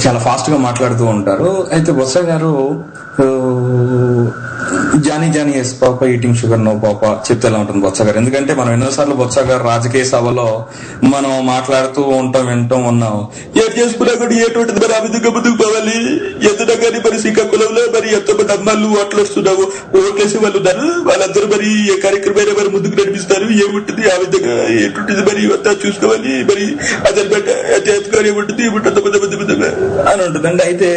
చాలా ఫాస్ట్ గా మాట్లాడుతూ ఉంటారు. అయితే బొత్స గారు Johnny Johnny yes papa eating sugar no papa చెప్తే ఎలా ఉంటుంది బొత్స గారు? ఎందుకంటే మనం ఎన్నోసార్లు బొత్స గారు రాజకీయ సభలో మనం మాట్లాడుతూ వింటూ ఉన్నాం. ఏడు చేసుకున్నా కూడా ఏటువంటి మరి అభివృద్ధిగా ముందుకు పోవాలి, ఎందుకు కానీ మరి శ్రీకాకుళంలో మరి ఎంతో మంది అమ్మాళ్ళు ఓట్లు వస్తున్నావు, ఓట్లేసి వాళ్ళు ఉన్నారు, వాళ్ళందరూ మరి ఏ కార్యక్రమైనా మరి ముందుకు నడిపిస్తారు, ఏముంటుంది ఆ విధంగా ఏటుంటుంది మరి అంతా చూసుకోవాలి, మరి అదే ఏముంటుంది అని ఉంటుందండి. అయితే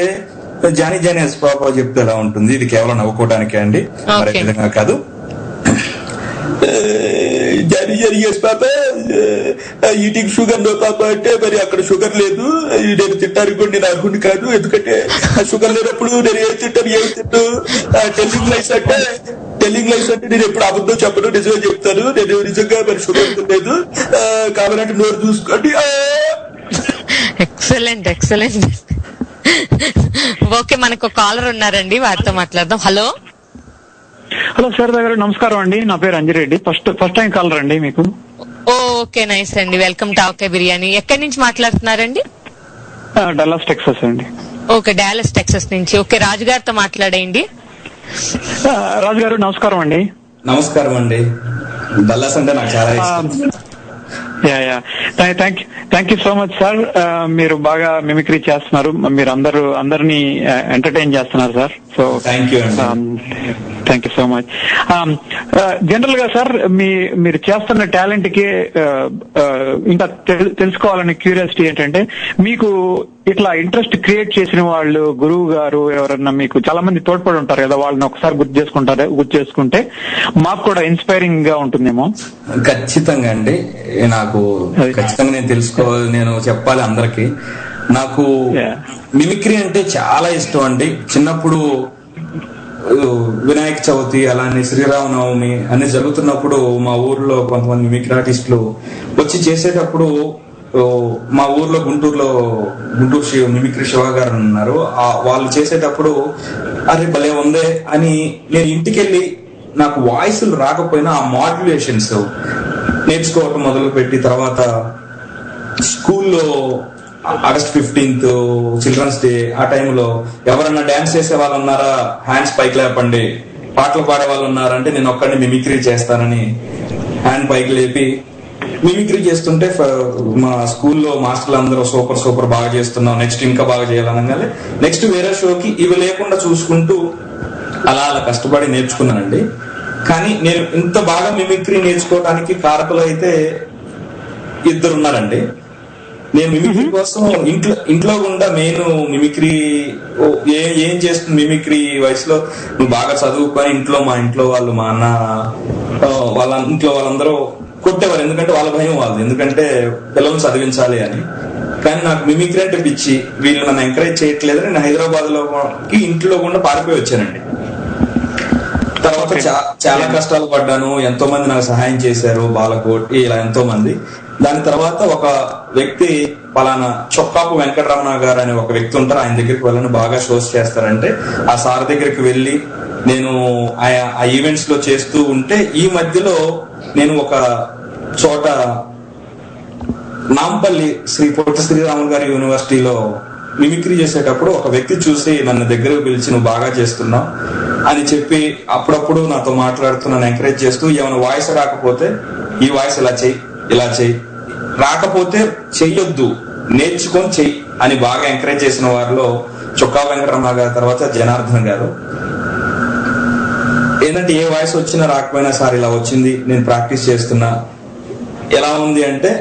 జానీ జానీ ఎస్ పాప చెప్తే ఎలా ఉంటుంది? ఇది కేవలం నవ్వుకోవడానికే అండి, మరి విధంగా కాదు. Johnny Johnny yes papa eating sugar no papa అంటే మరి అక్కడ షుగర్ లేదు, నేను తింటానికి కూడా నేను అర్హుని కాదు, ఎందుకంటే షుగర్ లేనప్పుడు నేను ఏం తింటాను. టెల్లింగ్ లైఫ్ అంటే నేను ఎప్పుడు అబద్ధం చెప్పను, నిజమే చెప్తాను. నేను నిజంగా మరి షుగర్ లేదు, కావాలంటే నోరు చూసుకోండి. ఎక్సలెంట్. ఓకే, మనకు కాలర్ ఉన్నారండి, వారితో మాట్లాడదాం. హలో హలో శారదా గారు, నమస్కారం అండి. నా పేరు అంజిరెడ్డి. ఫస్ట్ టైం కాలర్ అండి మీకు. ఓకే, నైస్ అండి. వెల్కమ్ టు ఆవకాయ బిర్యానీ. ఎక్కడి నుంచి మాట్లాడుతున్నారండి? డల్లాస్ టెక్సాస్ అండి. ఓకే, డాలస్ టెక్సాస్ నుంచి. ఓకే, రాజు గారితో మాట్లాడేయండి. రాజు గారు నమస్కారం అండి. నమస్కారం అండి. డల్లాస్ అంటే నాకు చాలా ఇష్టం. Thank you so much sir. మీరు బాగా మిమిక్రీ చేస్తున్నారు, మీరు అందరినీ ఎంటర్టైన్ చేస్తున్నారు సార్. సో థ్యాంక్ యూ అండి. Thank you so much. General గా సార్ మీరు చేస్తున్న టాలెంట్ కి ఇంకా తెలుసుకోవాలనే క్యూరియాసిటీ ఏంటంటే, మీకు ఇట్లా ఇంట్రెస్ట్ క్రియేట్ చేసిన వాళ్ళు, గురువు గారు ఎవరన్నా మీకు చాలా మంది తోడ్పడి ఉంటారు కదా, వాళ్ళని ఒకసారి గుర్తు చేసుకుంటే మాకు కూడా ఇన్స్పైరింగ్ గా ఉంటుందేమో. ఖచ్చితంగా అండి. నాకు ఖచ్చితంగా నేను చెప్పాలి అందరికి. నాకు మిమిక్రీ అంటే చాలా ఇష్టం అండి. చిన్నప్పుడు వినాయక చవితి అలానే శ్రీరామనవమి అన్ని జరుగుతున్నప్పుడు మా ఊర్లో కొంతమంది మిమిక్రీ ఆర్టిస్టులు వచ్చి చేసేటప్పుడు, మా ఊర్లో గుంటూరు మిమిక్రీ శివ గారు ఉన్నారు. వాళ్ళు చేసేటప్పుడు అరే భలే ఉందే అని నేను ఇంటికెళ్ళి, నాకు వాయిస్లు రాకపోయినా ఆ మాడ్యులేషన్స్ నేర్చుకోవటం మొదలు పెట్టి, తర్వాత స్కూల్లో ఆగస్ట్ 15th చిల్డ్రన్స్ డే ఆ టైంలో ఎవరన్నా డాన్స్ చేసే వాళ్ళు ఉన్నారా, హ్యాండ్స్ పైకి లేపండి, పాటలు పాడే వాళ్ళు ఉన్నారంటే నేను ఒక్కడిని మిమిక్రీ చేస్తానని హ్యాండ్ పైకి లేపి మిమిక్రీ చేస్తుంటే మా స్కూల్లో మాస్టర్లు అందరూ సూపర్ బాగా చేస్తున్నాం, నెక్స్ట్ ఇంకా బాగా చేయాలనగానే నెక్స్ట్ వేరే షోకి ఇవి లేకుండా చూసుకుంటూ అలా కష్టపడి నేర్చుకున్నానండి. కానీ నేను ఇంత బాగా మిమిక్రీ నేర్చుకోవడానికి కారకులు అయితే ఇద్దరున్నారండి. నేను మిమిక్రీ కోసం ఇంట్లో గుండా మెయిన్ మిమిక్రీ ఏం చేస్తుంది మిమిక్రీ వయసులో, నువ్వు బాగా చదువుకొని మా ఇంట్లో వాళ్ళు, మా అన్న వాళ్ళ ఇంట్లో వాళ్ళందరూ కొట్టేవారు. ఎందుకంటే వాళ్ళ భయం వాళ్ళది, ఎందుకంటే పిల్లల్ని చదివించాలి అని. కానీ నాకు మిమిక్రీ అంటే పిచ్చి, వీళ్ళు నన్ను ఎంకరేజ్ చేయట్లేదు. నేను హైదరాబాద్ లోకి ఇంట్లో కూడా పారిపోయి వచ్చానండి. తర్వాత చాలా కష్టాలు పడ్డాను, ఎంతో మంది నాకు సహాయం చేశారు, బాలకోట్ ఇలా ఎంతో మంది. దాని తర్వాత ఒక వ్యక్తి పలానా చొక్కాపు వెంకటరమణ గారు అనే ఒక వ్యక్తి ఉంటారు, ఆయన దగ్గరికి వెళ్ళని బాగా షోస్ చేస్తారంటే ఆ సార్ దగ్గరికి వెళ్ళి నేను ఆ ఈవెంట్స్ లో చేస్తూ ఉంటే, ఈ మధ్యలో నేను ఒక చోట నాంపల్లి శ్రీ పొట్టి శ్రీరాములు గారి యూనివర్సిటీలో మిమిక్రీ చేసేటప్పుడు ఒక వ్యక్తి చూసి నన్ను దగ్గరకు పిలిచి నువ్వు బాగా చేస్తున్నావు అని చెప్పి అప్పుడప్పుడు నాతో మాట్లాడుతూ నన్ను ఎంకరేజ్ చేస్తూ, ఏమైనా వాయిస్ రాకపోతే ఈ వాయిస్ ఇలా చెయ్యి, రాకపోతే చెయ్యొద్దు, నేర్చుకొని చెయ్యి అని బాగా ఎంకరేజ్ చేసిన వారిలో చొక్కా వెంకటరమణ గారి తర్వాత జనార్దన్ గారు. ఏంటంటే ఏ వాయిస్ వచ్చినా రాకపోయినా సార్ ఇలా వచ్చింది, నేను ప్రాక్టీస్ చేస్తున్నా, ఎలా ఉంది అంటే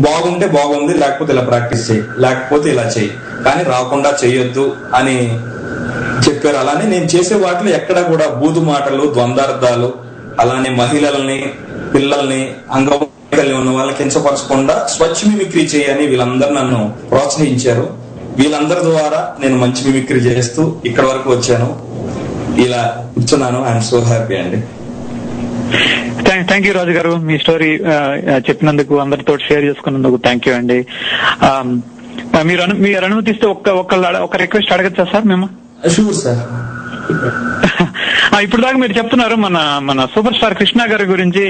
బాగుంటే బాగుంది, లేకపోతే ఇలా ప్రాక్టీస్ చేయి, లేకపోతే ఇలా చెయ్యి, కానీ రాకుండా చెయ్యొద్దు అని చెప్పారు. అలానే నేను చేసే వాటిలో ఎక్కడ కూడా బూతు మాటలు, ద్వందార్థాలు, అలానే మహిళల్ని, పిల్లల్ని, అంగవైకల్యం ఉన్న వాళ్ళని కించపరచకుండా స్వచ్ఛ మిమిక్రీ చేయని వీళ్ళందరూ నన్ను ప్రోత్సహించారు. వీళ్ళందరి ద్వారా నేను మంచి మిమిక్రీ చేస్తూ ఇక్కడ వరకు వచ్చాను, ఇలా కూర్చున్నాను. ఐఎమ్ సో హ్యాపీ అండి. థ్యాంక్ యూ రాజు గారు, మీ స్టోరీ చెప్పినందుకు, అందరితో షేర్ చేసుకున్నందుకు థ్యాంక్ యూ అండి. మీరు అనుమతిస్తే ఒక రిక్వెస్ట్ అడగచ్చా సార్ మేము? Sure sir. ఇప్పుడు దాకా మీరు చెప్తున్నారు మన సూపర్ స్టార్ కృష్ణ గారి గురించి.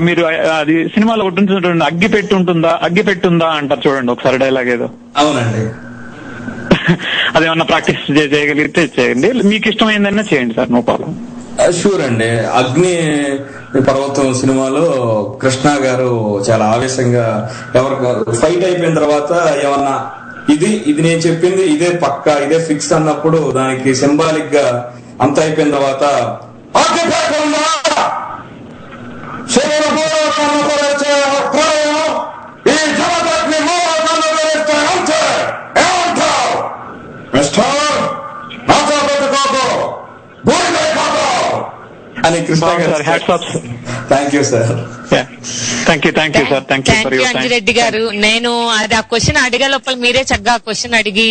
మీరు అది సినిమాలో ఉంటుంది, అగ్గి పెట్టుందా అంటారు చూడండి, ఒకసారి డైలాగ్ ఏదో. అవునండి. అదేమన్నా ప్రాక్టీస్ చేయగలిగితే చేయండి, మీకు ఇష్టమైందన్నా చేయండి సార్, నో ప్రాబ్లం. షూర్ అండి. అగ్ని పర్వతం సినిమాలో కృష్ణ గారు చాలా ఆవేశంగా ఫైట్ అయిపోయిన తర్వాత ఏమన్నా ఇది నేను చెప్పింది ఇదే పక్కా, ఇదే ఫిక్స్ అన్నప్పుడు దానికి సింబాలిక్ గా అంత అయిపోయిన తర్వాత అని కృష్ణ గారు. Thank you sir. Thank you sir, thank you for your time. Anji Reddy గారు, నేను అది ఆ క్వశ్చన్ అడిగే లోపల మీరే చక్కగా ఆ క్వశ్చన్ అడిగి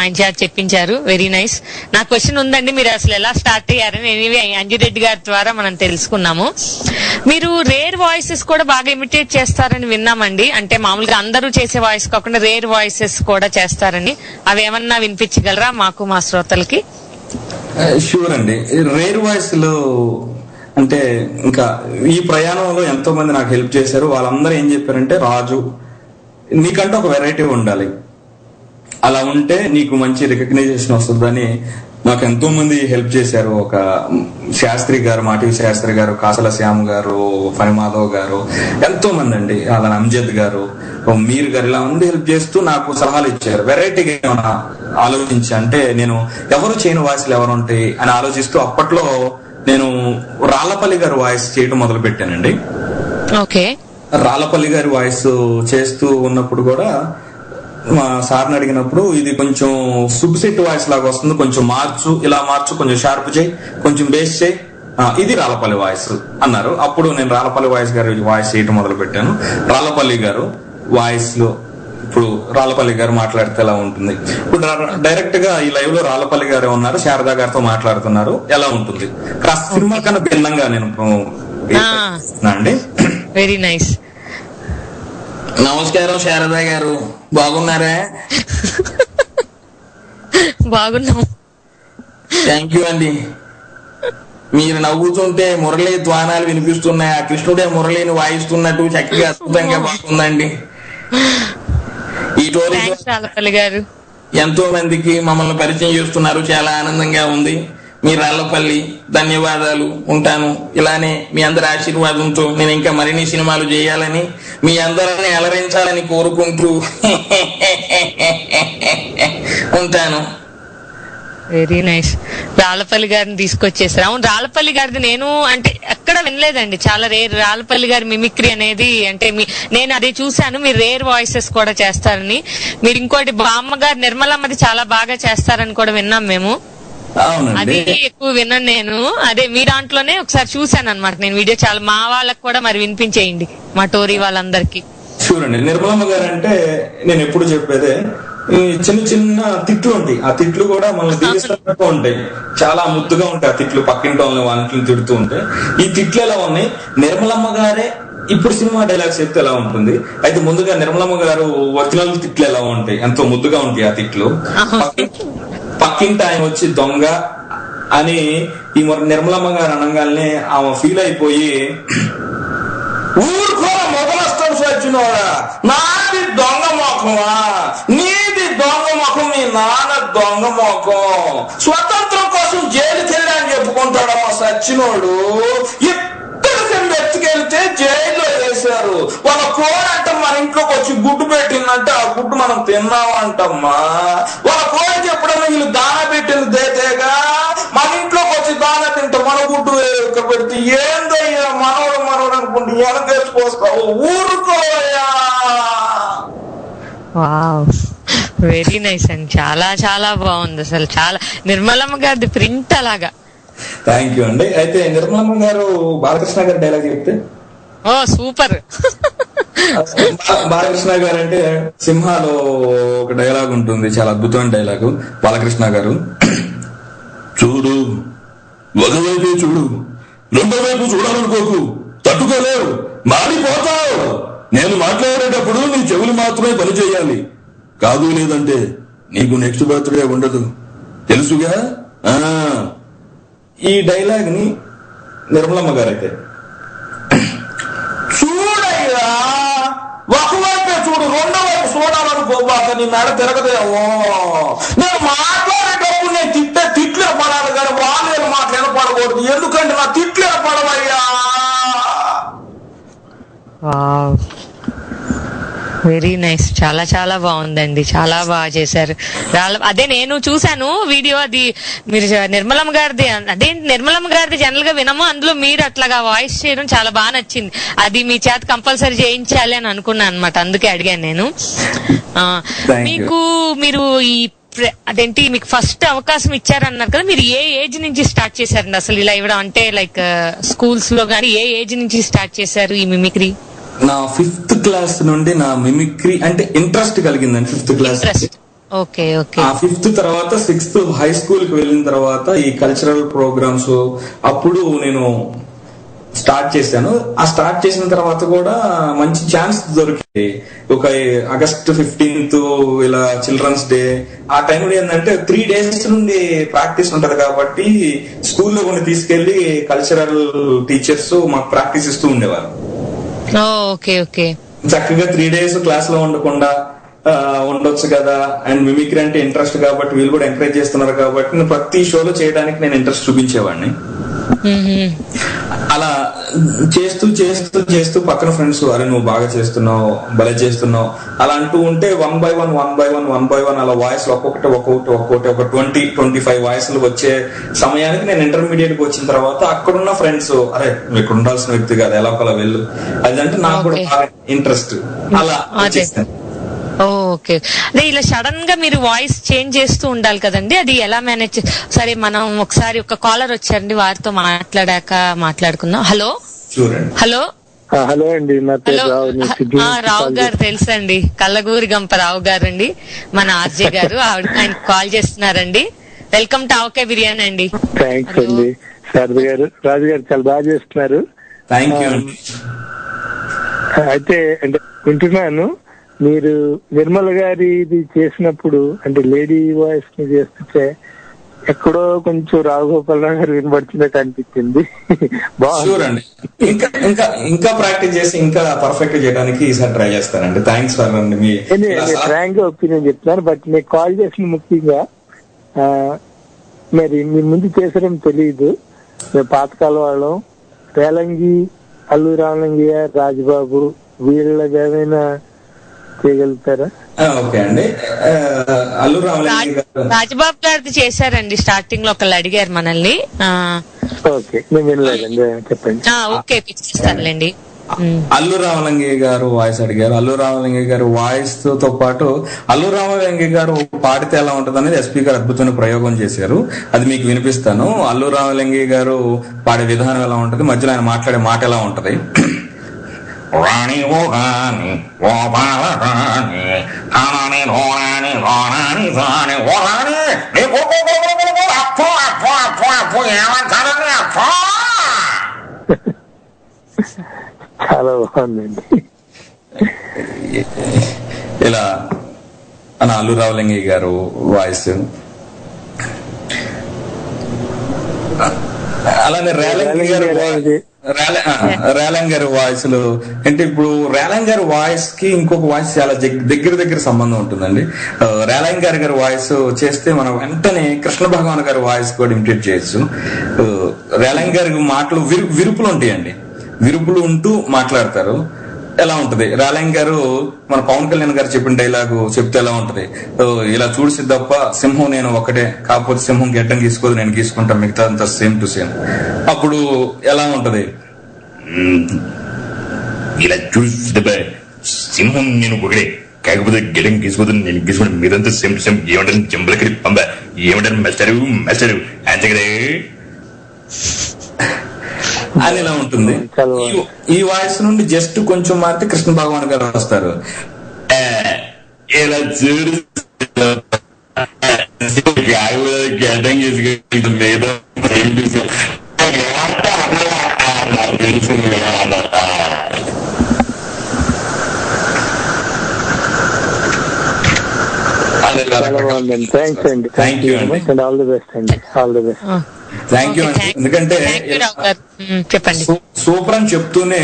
ఆయన చేత చెప్పించారు. Very nice. నా క్వశ్చన్ ఉందండి, మీరు అసలు ఎలా స్టార్ట్ అయ్యారని ఎనీవే అంజిరెడ్డి గారి ద్వారా మనం తెలుసుకున్నాము. మీరు రేర్ వాయిసెస్ కూడా బాగా ఇమిటేట్ చేస్తారని విన్నామండి. అంటే మామూలుగా అందరూ చేసే వాయిస్ కాకుండా రేర్ వాయిసెస్ కూడా చేస్తారని, అవి ఏమన్నా వినిపించగలరా మాకు, మా శ్రోతలకి? షూర్ అండి. రేర్ వాయిస్ లో అంటే ఇంకా ఈ ప్రయాణంలో ఎంతో మంది నాకు హెల్ప్ చేశారు. వాళ్ళందరూ ఏం చెప్పారంటే, రాజు నీకంటే ఒక వెరైటీ ఉండాలి, అలా ఉంటే నీకు మంచి రికగ్నైజేషన్ వస్తుందని నాకు ఎంతో మంది హెల్ప్ చేశారు. ఒక శాస్త్రి గారు, మాటివి శాస్త్రి గారు, కాసల శ్యామ్ గారు, ఫణిమాధవ్ గారు, ఎంతో మంది అండి, అలా అంజద్ గారు, మీర్ గారు, ఇలా మంది హెల్ప్ చేస్తూ నాకు సలహాలు ఇచ్చారు. వెరైటీగా ఏమైనా ఆలోచించి, అంటే నేను ఎవరు చేయని వాయిస్లు ఎవరు ఉంటాయి అని ఆలోచిస్తూ అప్పట్లో నేను రాళ్లపల్లి గారి వాయిస్ చేయడం మొదలు పెట్టానండి. ఓకే. రాళ్లపల్లి గారి వాయిస్ చేస్తూ ఉన్నప్పుడు కూడా మా సార్ని అడిగినప్పుడు, ఇది కొంచెం సుబ్సెట్ వాయిస్ లాగా వస్తుంది, కొంచెం మార్చు, ఇలా మార్చు, కొంచెం షార్ప్ చేయి, కొంచెం బేస్ చేయి, ఇది రాళ్లపల్లి వాయిస్ అన్నారు. అప్పుడు నేను రాళ్లపల్లి వాయిస్ గారి వాయిస్ చేయడం మొదలు పెట్టాను. రాళ్లపల్లి గారు వాయిస్ లో ఇప్పుడు రాళ్లపల్లి గారు మాట్లాడితే ఎలా ఉంటుంది, ఇప్పుడు డైరెక్ట్ గా ఈ లైవ్ లో రాళ్లపల్లి గారే ఉన్నారు, శారదా గారితో మాట్లాడుతున్నారు, ఎలా ఉంటుంది, కాస్త సినిమా కన్నా భిన్నంగా నేను అండి. Very nice. నమస్కారం శారదా గారు, బాగున్నారా? బాగున్నాం. థ్యాంక్ యూ అండి. మీరు నవ్వుతుంటే మురళి ధ్వానాలు వినిపిస్తున్నాయి. ఆ కృష్ణుడే మురళిని వాయిస్తున్నట్టు చక్కగా అద్భుతంగా బాగుందండి. ఈ టోరీ గారు ఎంతో మందికి మమ్మల్ని పరిచయం చేస్తున్నారు, చాలా ఆనందంగా ఉంది. మీ రాళ్లపల్లి, ధన్యవాదాలు. ఉంటాను. ఇలానే మీ అందరి ఆశీర్వాదంతో నేను ఇంకా మరిన్ని సినిమాలు చేయాలని, మీ అందరిని అలరించాలని కోరుకుంటూ ఉంటాను. Very nice. రాళ్లపల్లి గారిని తీసుకొచ్చేసారు. అవును, రాళ్లపల్లి గారిది నేను అంటే ఎక్కడ వినలేదండి, చాలా రేర్. రాళ్లపల్లి గారి మిమిక్రీ అనేది అంటే నేను అది చూశాను, మీరు రేర్ వాయిసెస్ కూడా చేస్తారని. మీరు ఇంకోటి బామ్మ గారు, నిర్మలమ్మది చాలా బాగా చేస్తారని కూడా విన్నాం మేము. అది ఎక్కువ విన్నాను నేను. అదే మీ దాంట్లోనే ఒకసారి చూశాను అనమాట నేను వీడియో. చాలా మా వాళ్ళకి కూడా మరి వినిపించేయండి, మా టోరీ వాళ్ళందరికీ. షూర్ అండి. నిర్మలమ్మ గారు అంటే నేను ఎప్పుడు చెప్పేదే, చిన్న చిన్న తిట్లు ఉంటాయి, ఆ తిట్లు కూడా మనల్ని దీవిస్తున్నట్టు ఉంటాయి, చాలా ముద్దుగా ఉంటాయి ఆ తిట్లు. పక్కింటి వాళ్ళని వాళ్ళని తిడుతూ ఉంటాయి. ఈ తిట్లు ఎలా ఉన్నాయి, నిర్మలమ్మ గారే ఇప్పుడు సినిమా డైలాగ్స్ చెప్తే ఎలా ఉంటుంది, అయితే ముందుగా నిర్మలమ్మ గారు ఒరిజినల్ తిట్లు ఎలా ఉంటాయి, ఎంతో ముద్దుగా ఉంటాయి ఆ తిట్లు. పక్కింటి ఆయన వచ్చి దొంగ అని ఈ నిర్మలమ్మ గారు అనగానే ఆమె ఫీల్ అయిపోయి, ఊరుకో మొదలష్టం వచ్చినోడా, నాది దొంగ మొఖమా, నీది దొంగ మొఖం, మీ నాన్న దొంగ మొఖం, స్వతంత్రం కోసం జైలుకి వెళ్ళి అని చెప్పుకుంటాడమ్మా సచ్చినోడు. ఇద్దరు ఎత్తుకెళ్తే జైల్లో వేశారు. వాళ్ళ కోడంట మన ఇంట్లోకి వచ్చి గుడ్డు పెట్టిందంటే ఆ గుడ్డు మనం తిన్నామంటమ్మా. వాళ్ళ కోడికి ఎప్పుడైనా వీళ్ళు దాన పెట్టింది దేతేగా, మన ఇంట్లోకి వచ్చి దాన తింటే మన గుడ్డు పెడితే ఏందయ్యా మనవడు అనుకుంటే వెనకేసుకోస్తావు, ఊరుకోయా. వెరీ నైస్ అండి, చాలా చాలా బాగుంది అసలు. చాలా నిర్మలమ్మ గారిది ప్రింట్ అలాగా. థ్యాంక్ యూ అండి. అయితే నిర్మలమ్మ గారు బాలకృష్ణ గారి డైలాగ్ చెప్తే, ఓ సూపర్. బాలకృష్ణ గారు అంటే సింహాలో ఒక డైలాగ్ ఉంటుంది, చాలా అద్భుతమైన డైలాగు. బాలకృష్ణ గారు, చూడు, ఒకవైపు చూడు, రెండో వైపు చూడాలనుకోకు, తట్టుకోలేవు, మారిపోతావు. నేను మాట్లాడేటప్పుడు నీ చెవులు మాత్రమే పని చేయాలి, కాదు లేదంటే నీకు నెక్స్ట్ బర్త్డే ఉండదు, తెలుసుగా. ఈ డైలాగ్ ని నిర్మలమ్మ గారు అయితే, చూడయ్యా ఒకవైపే చూడు, రెండో వైపు చూడాలనుకోబాక నీ మెడ తిరగదేమో. నేను మాట్లాడేటప్పుడు నేను తిట్లు పడాలి కానీ వాళ్ళు మాటలు వినపడకూడదు, ఎందుకంటే నా తిట్లు వినపడవయ్యా. వెరీ నైస్, చాలా చాలా బాగుందండి, చాలా బాగా చేశారు. అదే నేను చూసాను వీడియో, అది మీరు నిర్మలమ్మ గారిది, అదే నిర్మలమ్మ గారిది జనరల్ గా వినము, అందులో మీరు అట్లాగా వాయిస్ చేయడం చాలా బాగా నచ్చింది. అది మీ చేత కంపల్సరీ చేయించాలి అని అనుకున్నాను అనమాట, అందుకే అడిగాను నేను. మీరు ఈ అదేంటి మీకు ఫస్ట్ అవకాశం ఇచ్చారన్నారు కదా, మీరు ఏ ఏజ్ నుంచి స్టార్ట్ చేశారండి అసలు ఇలా ఇవ్వడం, అంటే లైక్ స్కూల్స్ లో గానీ ఏ ఏజ్ నుంచి స్టార్ట్ చేశారు ఈ మిమిక్రీ? నా 5th క్లాస్ నుండి నా మిమిక్రీ అంటే ఇంట్రెస్ట్ కలిగిందండి. 5th class okay okay. ఆ 5th తర్వాత 6th హై స్కూల్ కి వెళ్ళిన తర్వాత ఈ కల్చరల్ ప్రోగ్రామ్స్ అప్పుడు నేను స్టార్ట్ చేశాను. ఆ స్టార్ట్ చేసిన తర్వాత కూడా మంచి ఛాన్స్ దొరికింది. ఒక ఆగస్ట్ 15th ఇలా చిల్డ్రన్స్ డే ఆ టైంలో ఏంటంటే 3 days నుండి ప్రాక్టీస్ ఉంటది కాబట్టి స్కూల్లో కొన్ని తీసుకెళ్లి కల్చరల్ టీచర్స్ మాకు ప్రాక్టీస్ ఇస్తూ ఉండేవారు. Okay okay. చక్కగా 3 days క్లాస్ లో ఉండకుండా ఉండొచ్చు కదా. అండ్ మిమిక్రీ అంటే ఇంట్రెస్ట్ కాబట్టి వీళ్ళు కూడా ఎంకరేజ్ చేస్తున్నారు కాబట్టి నేను ప్రతి షోలో చేయడానికి నేను ఇంట్రెస్ట్ చూపించేవాడిని. అలా చేస్తూ చేస్తూ చేస్తూ పక్కన ఫ్రెండ్స్ అరే నువ్వు బాగా చేస్తున్నావు, భలే చేస్తున్నావు అలా అంటూ ఉంటే 1 by 1 అలా వాయిస్ ఒక్కొక్కటి ఒక 20-25 వాయిస్లు వచ్చే సమయానికి నేను ఇంటర్మీడియట్ కి వచ్చిన తర్వాత అక్కడున్న ఫ్రెండ్స్ అరే నువ్వు ఇక్కడ ఉండాల్సిన వ్యక్తి కాదు, ఎలా ఒకలా వెళ్ళు అదంటే నాకు కూడా బాగా ఇంట్రెస్ట్ అలా చేస్తాను. ఓకే. అదే ఇలా సడన్ గా మీరు వాయిస్ చేంజ్ చేస్తూ ఉండాలి కదండి, అది ఎలా మేనేజ్? సరే మనం ఒకసారి ఒక కాలర్ వచ్చారండి, వారితో మాట్లాడుకుందాం. హలో హలో హలో అండి, నా పేరు రావు గారు తెలుసండి, కల్లగూరి గంప రావు గారు అండి, మన ఆర్జే గారు. ఆయన కాల్ చేస్తున్నారండి. వెల్కమ్ టు ఆవకాయ బిర్యానీ అండి. థ్యాంక్స్ అండి. శారద గారు, రాజు గారు చాలా బాగా చేస్తున్నారు. అయితే అంటే వింటున్నాను, మీరు నిర్మల గారి ఇది చేసినప్పుడు అంటే లేడీ వాయిస్ ని చేస్తుంటే ఎక్కడో కొంచెం రావుగోపాలరావు గారు వినబడుతున్నట్టు అనిపించింది. బాగుంది. ఇంకా ప్రాక్టీస్ చేసి ఇంకా పర్ఫెక్ట్ చేయడానికి ఈసారి ట్రై చేస్తానండి. థ్యాంక్స్ ఫర్ అండి. ఫ్రాంక్ గా ఒపీనియన్ చెప్తున్నాను. బట్ నేను కాల్ చేసిన ముఖ్యంగా మరి మీ ముందు చేసారని తెలియదు, మేము పాతకాల వాళ్ళం. రేలంగి, అల్లు రామలింగి, రాజబాబు వీళ్ళకి ఏమైనా చేయగలుగుతారా? ఓకే అండి. అల్లు రామలింగి గారు, రాజబాబు గారిది చేశారండి. స్టార్టింగ్ లో ఒకళ్ళు అడిగారు మనల్ని. ఓకే, నేను వినలేదండి, చెప్పండి. ఓకే పిచ్చిస్తానులేండి. అల్లు రామలింగి గారు వాయిస్ అడిగారు. అల్లు రామలింగి గారు వాయిస్ తో పాటు అల్లు రామలింగి గారు పాడితే ఎలా ఉంటది అనేది ఎస్పీ గారు అద్భుతమైన ప్రయోగం చేశారు. అది మీకు వినిపిస్తాను. అల్లు రామలింగి గారు పాడే విధానం ఎలా ఉంటది, మధ్యలో ఆయన మాట్లాడే మాట ఎలా ఉంటది. రాణి ఓ రాణి ఓ బాల రాణి రాణి రాణి రాణి రాణి ఓ రాణి అప్పు అప్పు అప్పు అప్పు ఏమంటారని అప్పు. చాలా బాగుందండి. ఇలా మన అల్లు రామలింగి గారు వాయిస్. అలానే రేలంగి గారి వాయిస్లు అంటే ఇప్పుడు రేలంగి గారి వాయిస్ కి ఇంకొక వాయిస్ చాలా దగ్గర సంబంధం ఉంటుందండి. రేలంగి గారి వాయిస్ చేస్తే మనం వెంటనే కృష్ణ భగవాన్ గారి వాయిస్ కూడా ఇమిటేట్ చేయొచ్చు. రేలంగి గారి మాటలు విరుపులు ఉంటాయండి, విరుపులు ఉంటూ మాట్లాడతారు. ఎలా ఉంటది రేలంగి గారు మన పవన్ కళ్యాణ్ గారు చెప్పిన డైలాగు చెప్తే ఎలా ఉంటది, ఇలా చూడు సిద్ధప్ప, సింహం నేను ఒకటే, కాకపోతే సింహం గెడ్డం గీసుకోదు, నేను గీసుకుంటా, మిగతా అంతా సేమ్ టు సేమ్. అప్పుడు ఎలా ఉంటది, ఇలా చూడు సిద్ధప్ప, సింహం నేను ఒకటే, కాకపోతే గెడ్డం గీసుకోదు, నేను గీసుకుంటా, మీదంతా సేమ్ టు సేమ్. ఏమంటారు చెంబలకి పంప, ఏమంటారు మెచ్చరు అంతకడే అని ఇలా ఉంటుంది. ఈ వాయిస్ నుండి జస్ట్ కొంచెం మారితే కృష్ణ భగవాన్ గారు వస్తారు. ఇలా చూడు గడ్డం లేదా థ్యాంక్స్ అండి. థ్యాంక్ యూ అండి. ఆల్ ది బెస్ట్ అండి. All the best. Thank you అండి. ఎందుకంటే సూపర్ అని చెప్తూనే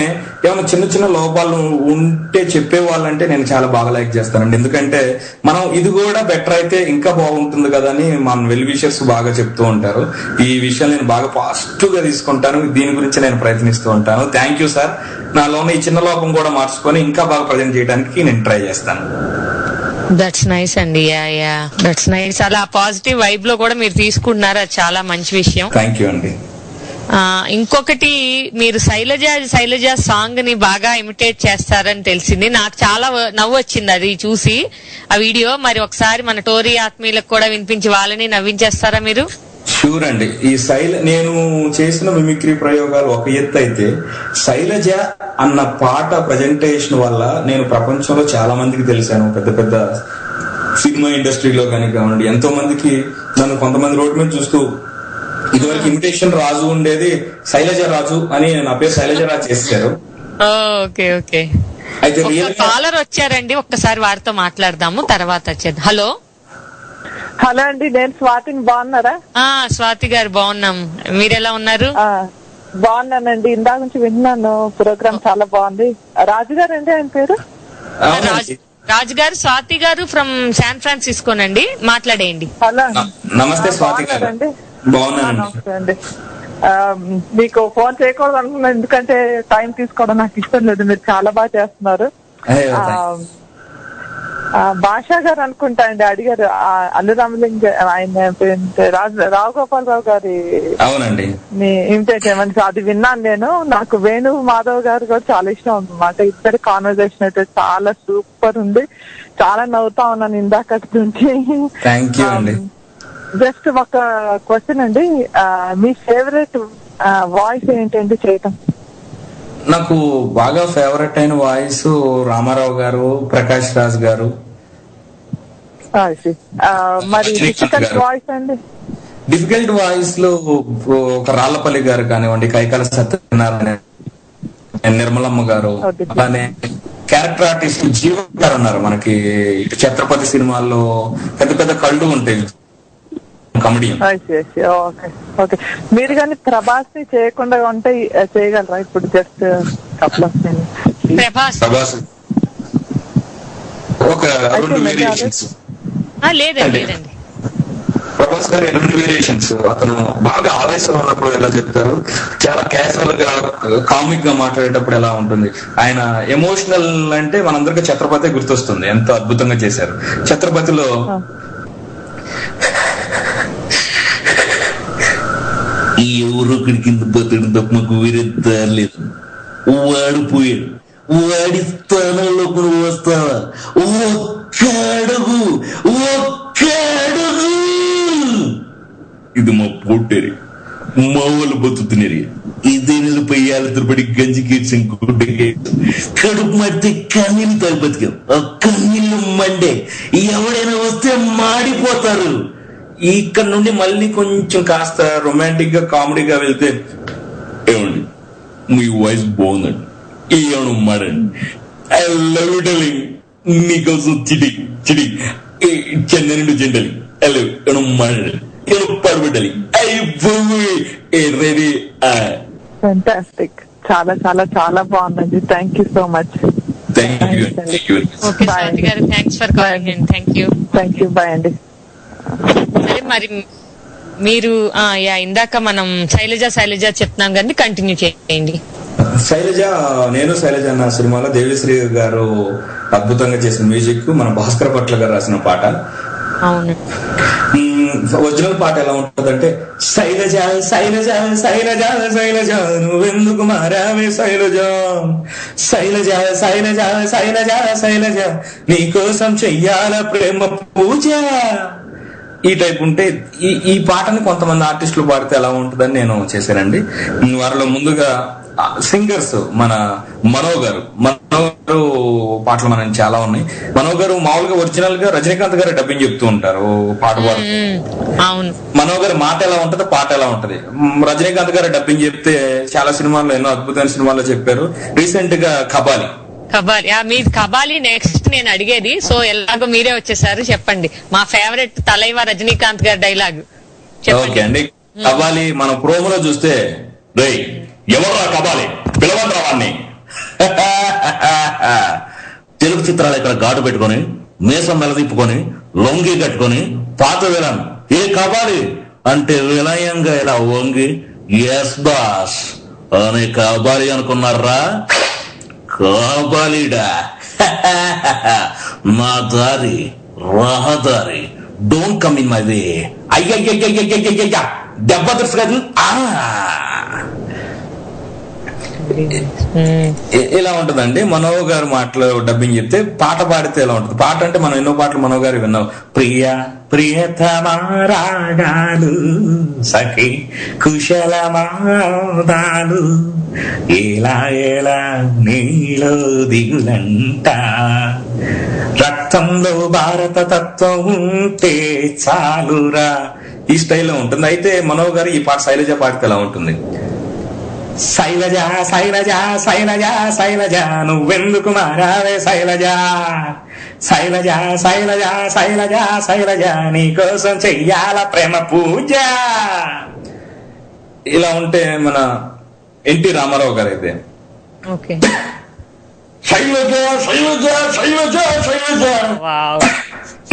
ఏమైనా చిన్న లోపాలు ఉంటే చెప్పే వాళ్ళంటే నేను చాలా బాగా లైక్ చేస్తానండి. ఎందుకంటే మనం ఇది కూడా బెటర్ అయితే ఇంకా బాగుంటుంది కదా అని మన వెల్ విషర్స్ బాగా చెప్తూ ఉంటారు. ఈ విషయం నేను బాగా పాజిటివ్ గా తీసుకుంటాను. దీని గురించి నేను ప్రయత్నిస్తూ ఉంటాను. Thank you sir. నాలో ఉన్న ఈ చిన్న లోపం కూడా మార్చుకొని ఇంకా బాగా ప్రజెంట్ చేయడానికి నేను ట్రై చేస్తాను. దట్స్ నైస్ అండి. Yeah that's nice. అలా పాజిటివ్ వైబ్ లో కూడా మీరు తీసుకుంటున్నారు, అది చాలా మంచి విషయం. థ్యాంక్ యూ అండి. ఇంకొకటి, మీరు శైలజ సాంగ్ ని బాగా ఇమిటేట్ చేస్తారని తెలిసింది. నాకు చాలా నవ్వు వచ్చింది అది చూసి ఆ వీడియో. మరి ఒకసారి మన టోరీ ఆత్మీయులకు కూడా వినిపించి వాళ్ళని నవ్వించేస్తారా మీరు? షూర్ అండి. నేను చేసిన మిమిక్రీ ప్రయోగాలు ఒక ఎత్తు అయితే, శైలజ అన్న పాట ప్రజెంటేషన్ వల్ల నేను ప్రపంచంలో చాలా మందికి తెలిసాను. పెద్ద పెద్ద సినిమా ఇండస్ట్రీలో కానివ్వండి, ఎంతో మందికి నన్ను కొంతమంది రోడ్డు మీద చూస్తూ ఇదివరకు ఇమిటేషన్ రాజు ఉండేది, శైలజ రాజు అని నా పేరు శైలజ రాజు చేశారు. Okay okay. అయితే కాలర్ వచ్చారండి, ఒక్కసారి వారితో మాట్లాడదాము, తర్వాత వచ్చేది. హలో హలో అండి, నేను స్వాతిని. బాగున్నారా? స్వాతి గారు బాగున్నాం, మీరు ఎలా ఉన్నారు? బాగున్నానండి, ఇందాక నుంచి విన్నాను, ప్రోగ్రామ్ చాలా బాగుంది. రాజు గారు అండి ఆయన పేరు? రాజు గారు. స్వాతి గారు ఫ్రమ్ శాన్ ఫ్రాన్సిస్కోనండి, మాట్లాడేయండి. హలో, నమస్తే స్వాతి గారు. నమస్తే అండి. మీకు ఫోన్ చేయకూడదు అనుకున్నాను, ఎందుకంటే టైం తీసుకోవడం నాకు ఇష్టం లేదు, మీరు చాలా బాగా చేస్తున్నారు. భాషా గారు అనుకుంటా అండి అడిగారు, అల్లు రామలింగ ఆయన రావు గోపాలరావు గారి ఇమిటేట్ చేయమని. అది విన్నాను నేను. నాకు వేణు మాధవ్ గారు కూడా చాలా ఇష్టం అన్నమాట. ఇద్దరు కాన్వర్జేషన్ అయితే చాలా సూపర్ ఉంది, చాలా నవ్వుతా ఉన్నాను ఇందాక నుంచి. జస్ట్ ఒక క్వశ్చన్ అండి, మీ ఫేవరెట్ వాయిస్ ఏంటండి చేయటం? నాకు బాగా ఫేవరెట్ అయిన వాయిస్ రామారావు గారు, ప్రకాష్ రాజ్ గారు. మరి డిఫికల్ట్ వాయిస్ అండి? డిఫికల్ట్ వాయిస్ లో ఒక రాళ్లపల్లి గారు కానివ్వండి, కైకాల సత్యనారాయణ, నిర్మలమ్మ గారు, అలానే క్యారెక్టర్ ఆర్టిస్ట్ జీవన్ గారు ఉన్నారు మనకి. ఛత్రపతి సినిమాల్లో పెద్ద పెద్ద కళ్ళు ఉంటాయి, కమెడియన్. ఓకే. మీరు కానీ ప్రభాస్ ని చేయకుండా ఉంటే చేయగలరా? ఇప్పుడు జస్ట్ కపుల్ ఆఫ్ ప్రభాస్ ఒక 2 వేరియేషన్స్. లేదండి, ప్రభాస్ గారు 2 వేరియేషన్స్. అతను బాగా ఆవేశం ఉన్నప్పుడు ఎలా చెప్తారు, చాలా క్యాజువల్ గా కామిక్ గా మాట్లాడేటప్పుడు ఎలా ఉంటుంది. ఆయన ఎమోషనల్ అంటే మనందరికీ ఛత్రపతి గుర్తొస్తుంది, ఎంతో అద్భుతంగా చేశారు. ఛత్రపతిలో ఎవరో కింద పోతాడు తప్ప మాకు వేరే లేదు, వాడు పోయాడు, వాడి స్థానంలో కూడా వస్తావా? ఒక్కడుగు. ఇది మా పొట్టేరి, మా వాళ్ళు బతుకుతున్నారు. ఇదే నెలపై ఏళ్ళతో పడి గంజి కేసం కడుపు మడితే కన్నీళ్ళు తాగి బతికాం. కన్నీళ్ళు మండే, ఎవడైనా వస్తే మాడిపోతారు. ఇక్కడ నుండి మళ్ళీ కొంచెం కాస్త రొమాంటిక్ గా కామెడీగా వెళ్తే, ఏమండి మీ వాయిస్ బాగుందండి, ఏమను మాడండి, ఐ లవ్ యూ డార్లింగ్, నీకోసం చిడి చెన్నై నుండి జెండలి, హలో ఏమను మాడండి, ఏమను పడబెట్టాలి, రెడీ. ఫెంటాస్టిక్, చాలా చాలా చాలా బాగుందండి. Thank you so much. Thank you. Bye అండి. సరే, మరి మీరు ఇందాక మనం శైలజ చెప్తున్నాం కానీ కంటిన్యూ చేయండి. నేను శైలజ అన్న సినిమాలో దేవిశ్రీ గారు అద్భుతంగా చేసిన మ్యూజిక్, మన భాస్కర్ పట్ల గారు రాసిన పాట. అవును. ఒరిజినల్ పాట ఎలా ఉంటుందంటే, శైలజ శైలజ శైలజ శైలజ నువ్వెందుకు మారావే శైలజ, శైలజ శైలజ శైలజ శైలజ నీ కోసం చెయ్యాల ప్రేమ పూజ. ఈ టైప్ ఉంటే ఈ పాటని కొంతమంది ఆర్టిస్టులు పాడితే ఎలా ఉంటుందని నేను చేశానండి. వారిలో ముందుగా సింగర్స్ మన మనో గారు పాటలు మనం చాలా ఉన్నాయి. మనో గారు మామూలుగా ఒరిజినల్ గా రజనీకాంత్ గారు డబ్బింగ్ చెప్తూ ఉంటారు పాట పాడు. మనో గారి మాట ఎలా ఉంటది, పాట ఎలా ఉంటది. రజనీకాంత్ గారు డబ్బింగ్ చెప్తే చాలా సినిమాల్లో, ఎన్నో అద్భుతమైన సినిమాల్లో చెప్పారు. రీసెంట్ గా కబాలి మీరు కబాలి నెక్స్ట్ నేను అడిగేది. సో ఎలాగో మీరే వచ్చేసారు, చెప్పండి మా ఫేవరెట్ తలైవా రజనీకాంత్ గారి డైలాగ్. ఓకే అండి. కబాలి మనం ప్రోమోలో చూస్తే, రేయ్ ఎవరా కబాలి, పిలవండి వాడిని. తెలుగు చిత్రాలు ఇక్కడ ఘాటు పెట్టుకొని, మీసం మెలదిప్పుకొని, లొంగి కట్టుకొని, పాత విలన్ ఏ కబాలి అంటే వినయంగా ఇలా వంగి ఎస్ బాస్ అని కబాలి అనుకున్నారా? కాబాలిడా నా దారి రహదారి, don't come in my way. అయ్యయ్యయ్యయ్యయ్యయ్యయ్య దెబ్బ తెలుసు కదా. ఇలా ఉంటదండి. మనో గారు మాటలు డబ్బింగ్ చెప్తే పాట పాడితే ఎలా ఉంటుంది. పాట అంటే మనం ఎన్నో పాటలు మనో గారు విన్నాం. ప్రియతమారాగాలు సఖి కుశలమాదాలు ఎలా ఎలా నీలో దిగులంట రక్తంలో భారత తత్వం ఉంటే చాలురా, ఈ స్టైల్లో ఉంటుంది. అయితే మనో గారు ఈ పాట శైలజ పాడితే ఎలా ఉంటుంది. శైలజ శైలజ శైలజ శైలజ నువ్వెందుకు మారావే శైలజ, శైలజ శైలజ శైలజ శైలజ నీకోసం చెయ్యాల ప్రేమ పూజ. ఇలా ఉంటే మన ఎన్టీ రామారావు గారు అయితే శైలజ శైలజ శైలజ శైలజ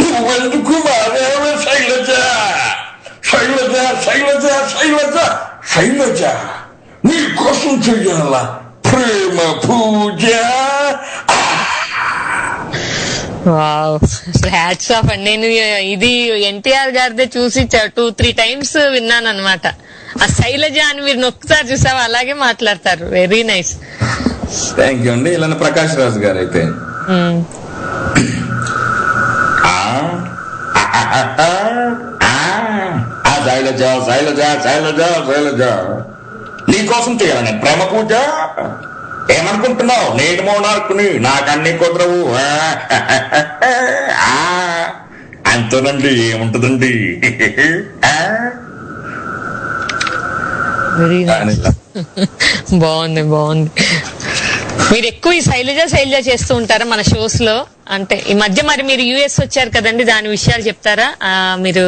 నువ్వెందుకు మారావే శైలజ, శైలజ శైలజ శైలజ శైలజ నీ కోసం చెయ్యాల ప్రేమ పూజ. హ్యాట్స్ ఆఫ్ అండి. నేను ఇది ఎన్టీఆర్ గారిదే చూసి 2-3 times విన్నాను అనమాట. ఆ శైలజ అని మీరు నొక్కుతారు చూసావా, అలాగే మాట్లాడతారు. Very nice. థ్యాంక్ యూ అండి. ఇలా ప్రకాష్ రాజ్ గారు అయితే శైలజ శైలజ శైలజ శైలజ నీకోసం చేయాలని ప్రేమ పూజ. ఏమనుకుంటున్నావు, నేను మోనార్కుని, నాకన్నీ కుదరవు అంతేనండి. ఏముంటదండి. బాగుంది బాగుంది. మీరు ఎక్కువ ఈ శైలజ శైలజ చేస్తూ ఉంటారా మన షోస్ లో? అంటే ఈ మధ్య మరి మీరు యుఎస్ వచ్చారు కదండి, దాని విషయాలు చెప్తారా? మీరు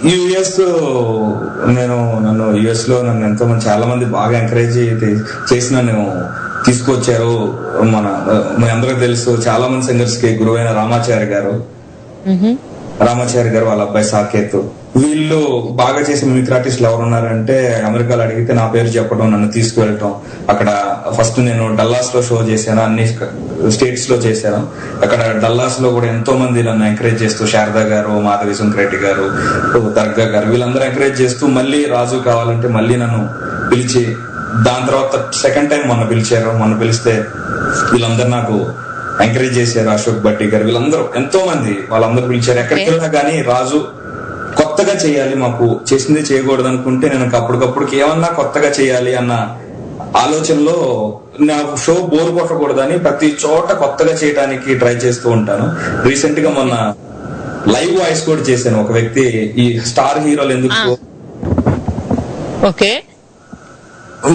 యుఎస్ నన్ను యుఎస్ లో నన్ను ఎంతో మంది చాలా మంది బాగా ఎంకరేజ్ చేసి నన్ను తీసుకొచ్చారు. మీ అందరికి తెలుసు చాలా మంది సింగర్స్ కి గురువైన రామాచారి గారు వాళ్ళ అబ్బాయి సాకేత్, వీళ్ళు బాగా చేసే మిమిక్రీ ఆర్టిస్టులు ఎవరున్నారంటే అమెరికాలో అడిగితే నా పేరు చెప్పడం, నన్ను తీసుకువెళ్ళటం. అక్కడ ఫస్ట్ నేను డల్లాస్ లో షో చేశాను, అన్ని స్టేట్స్ లో చేశాను. అక్కడ డల్లాస్ లో కూడా ఎంతో మంది నన్ను ఎంకరేజ్ చేస్తూ, శారదా గారు, మాధవి సుంకరెడ్డి గారు, దర్గా గారు, వీళ్ళందరూ ఎంకరేజ్ చేస్తూ మళ్ళీ రాజు కావాలంటే మళ్ళీ నన్ను పిలిచి, దాని తర్వాత సెకండ్ టైం మొన్న పిలిచారు. మొన్న పిలిస్తే వీళ్ళందరూ నాకు ఎంకరేజ్ చేశారు. అశోక్ భట్టి గారు, వీళ్ళందరూ ఎంతో మంది వాళ్ళందరూ పిలిచారు. ఎక్కడికి వెళ్ళినా కానీ రాజు కొత్తగా చేయాలి, మాకు చేసింది చేయకూడదు అనుకుంటే నేను అప్పటికప్పుడు ఏమన్నా కొత్తగా చేయాలి అన్న ఆలోచనలో నాకు షో బోర్ కొట్టకూడదని ప్రతి చోట కొత్తగా చేయడానికి ట్రై చేస్తూ ఉంటాను. రీసెంట్ గా మొన్న లైవ్ వాయిస్ కూడా చేశాను. ఒక వ్యక్తి ఈ స్టార్ హీరోలు ఎందుకు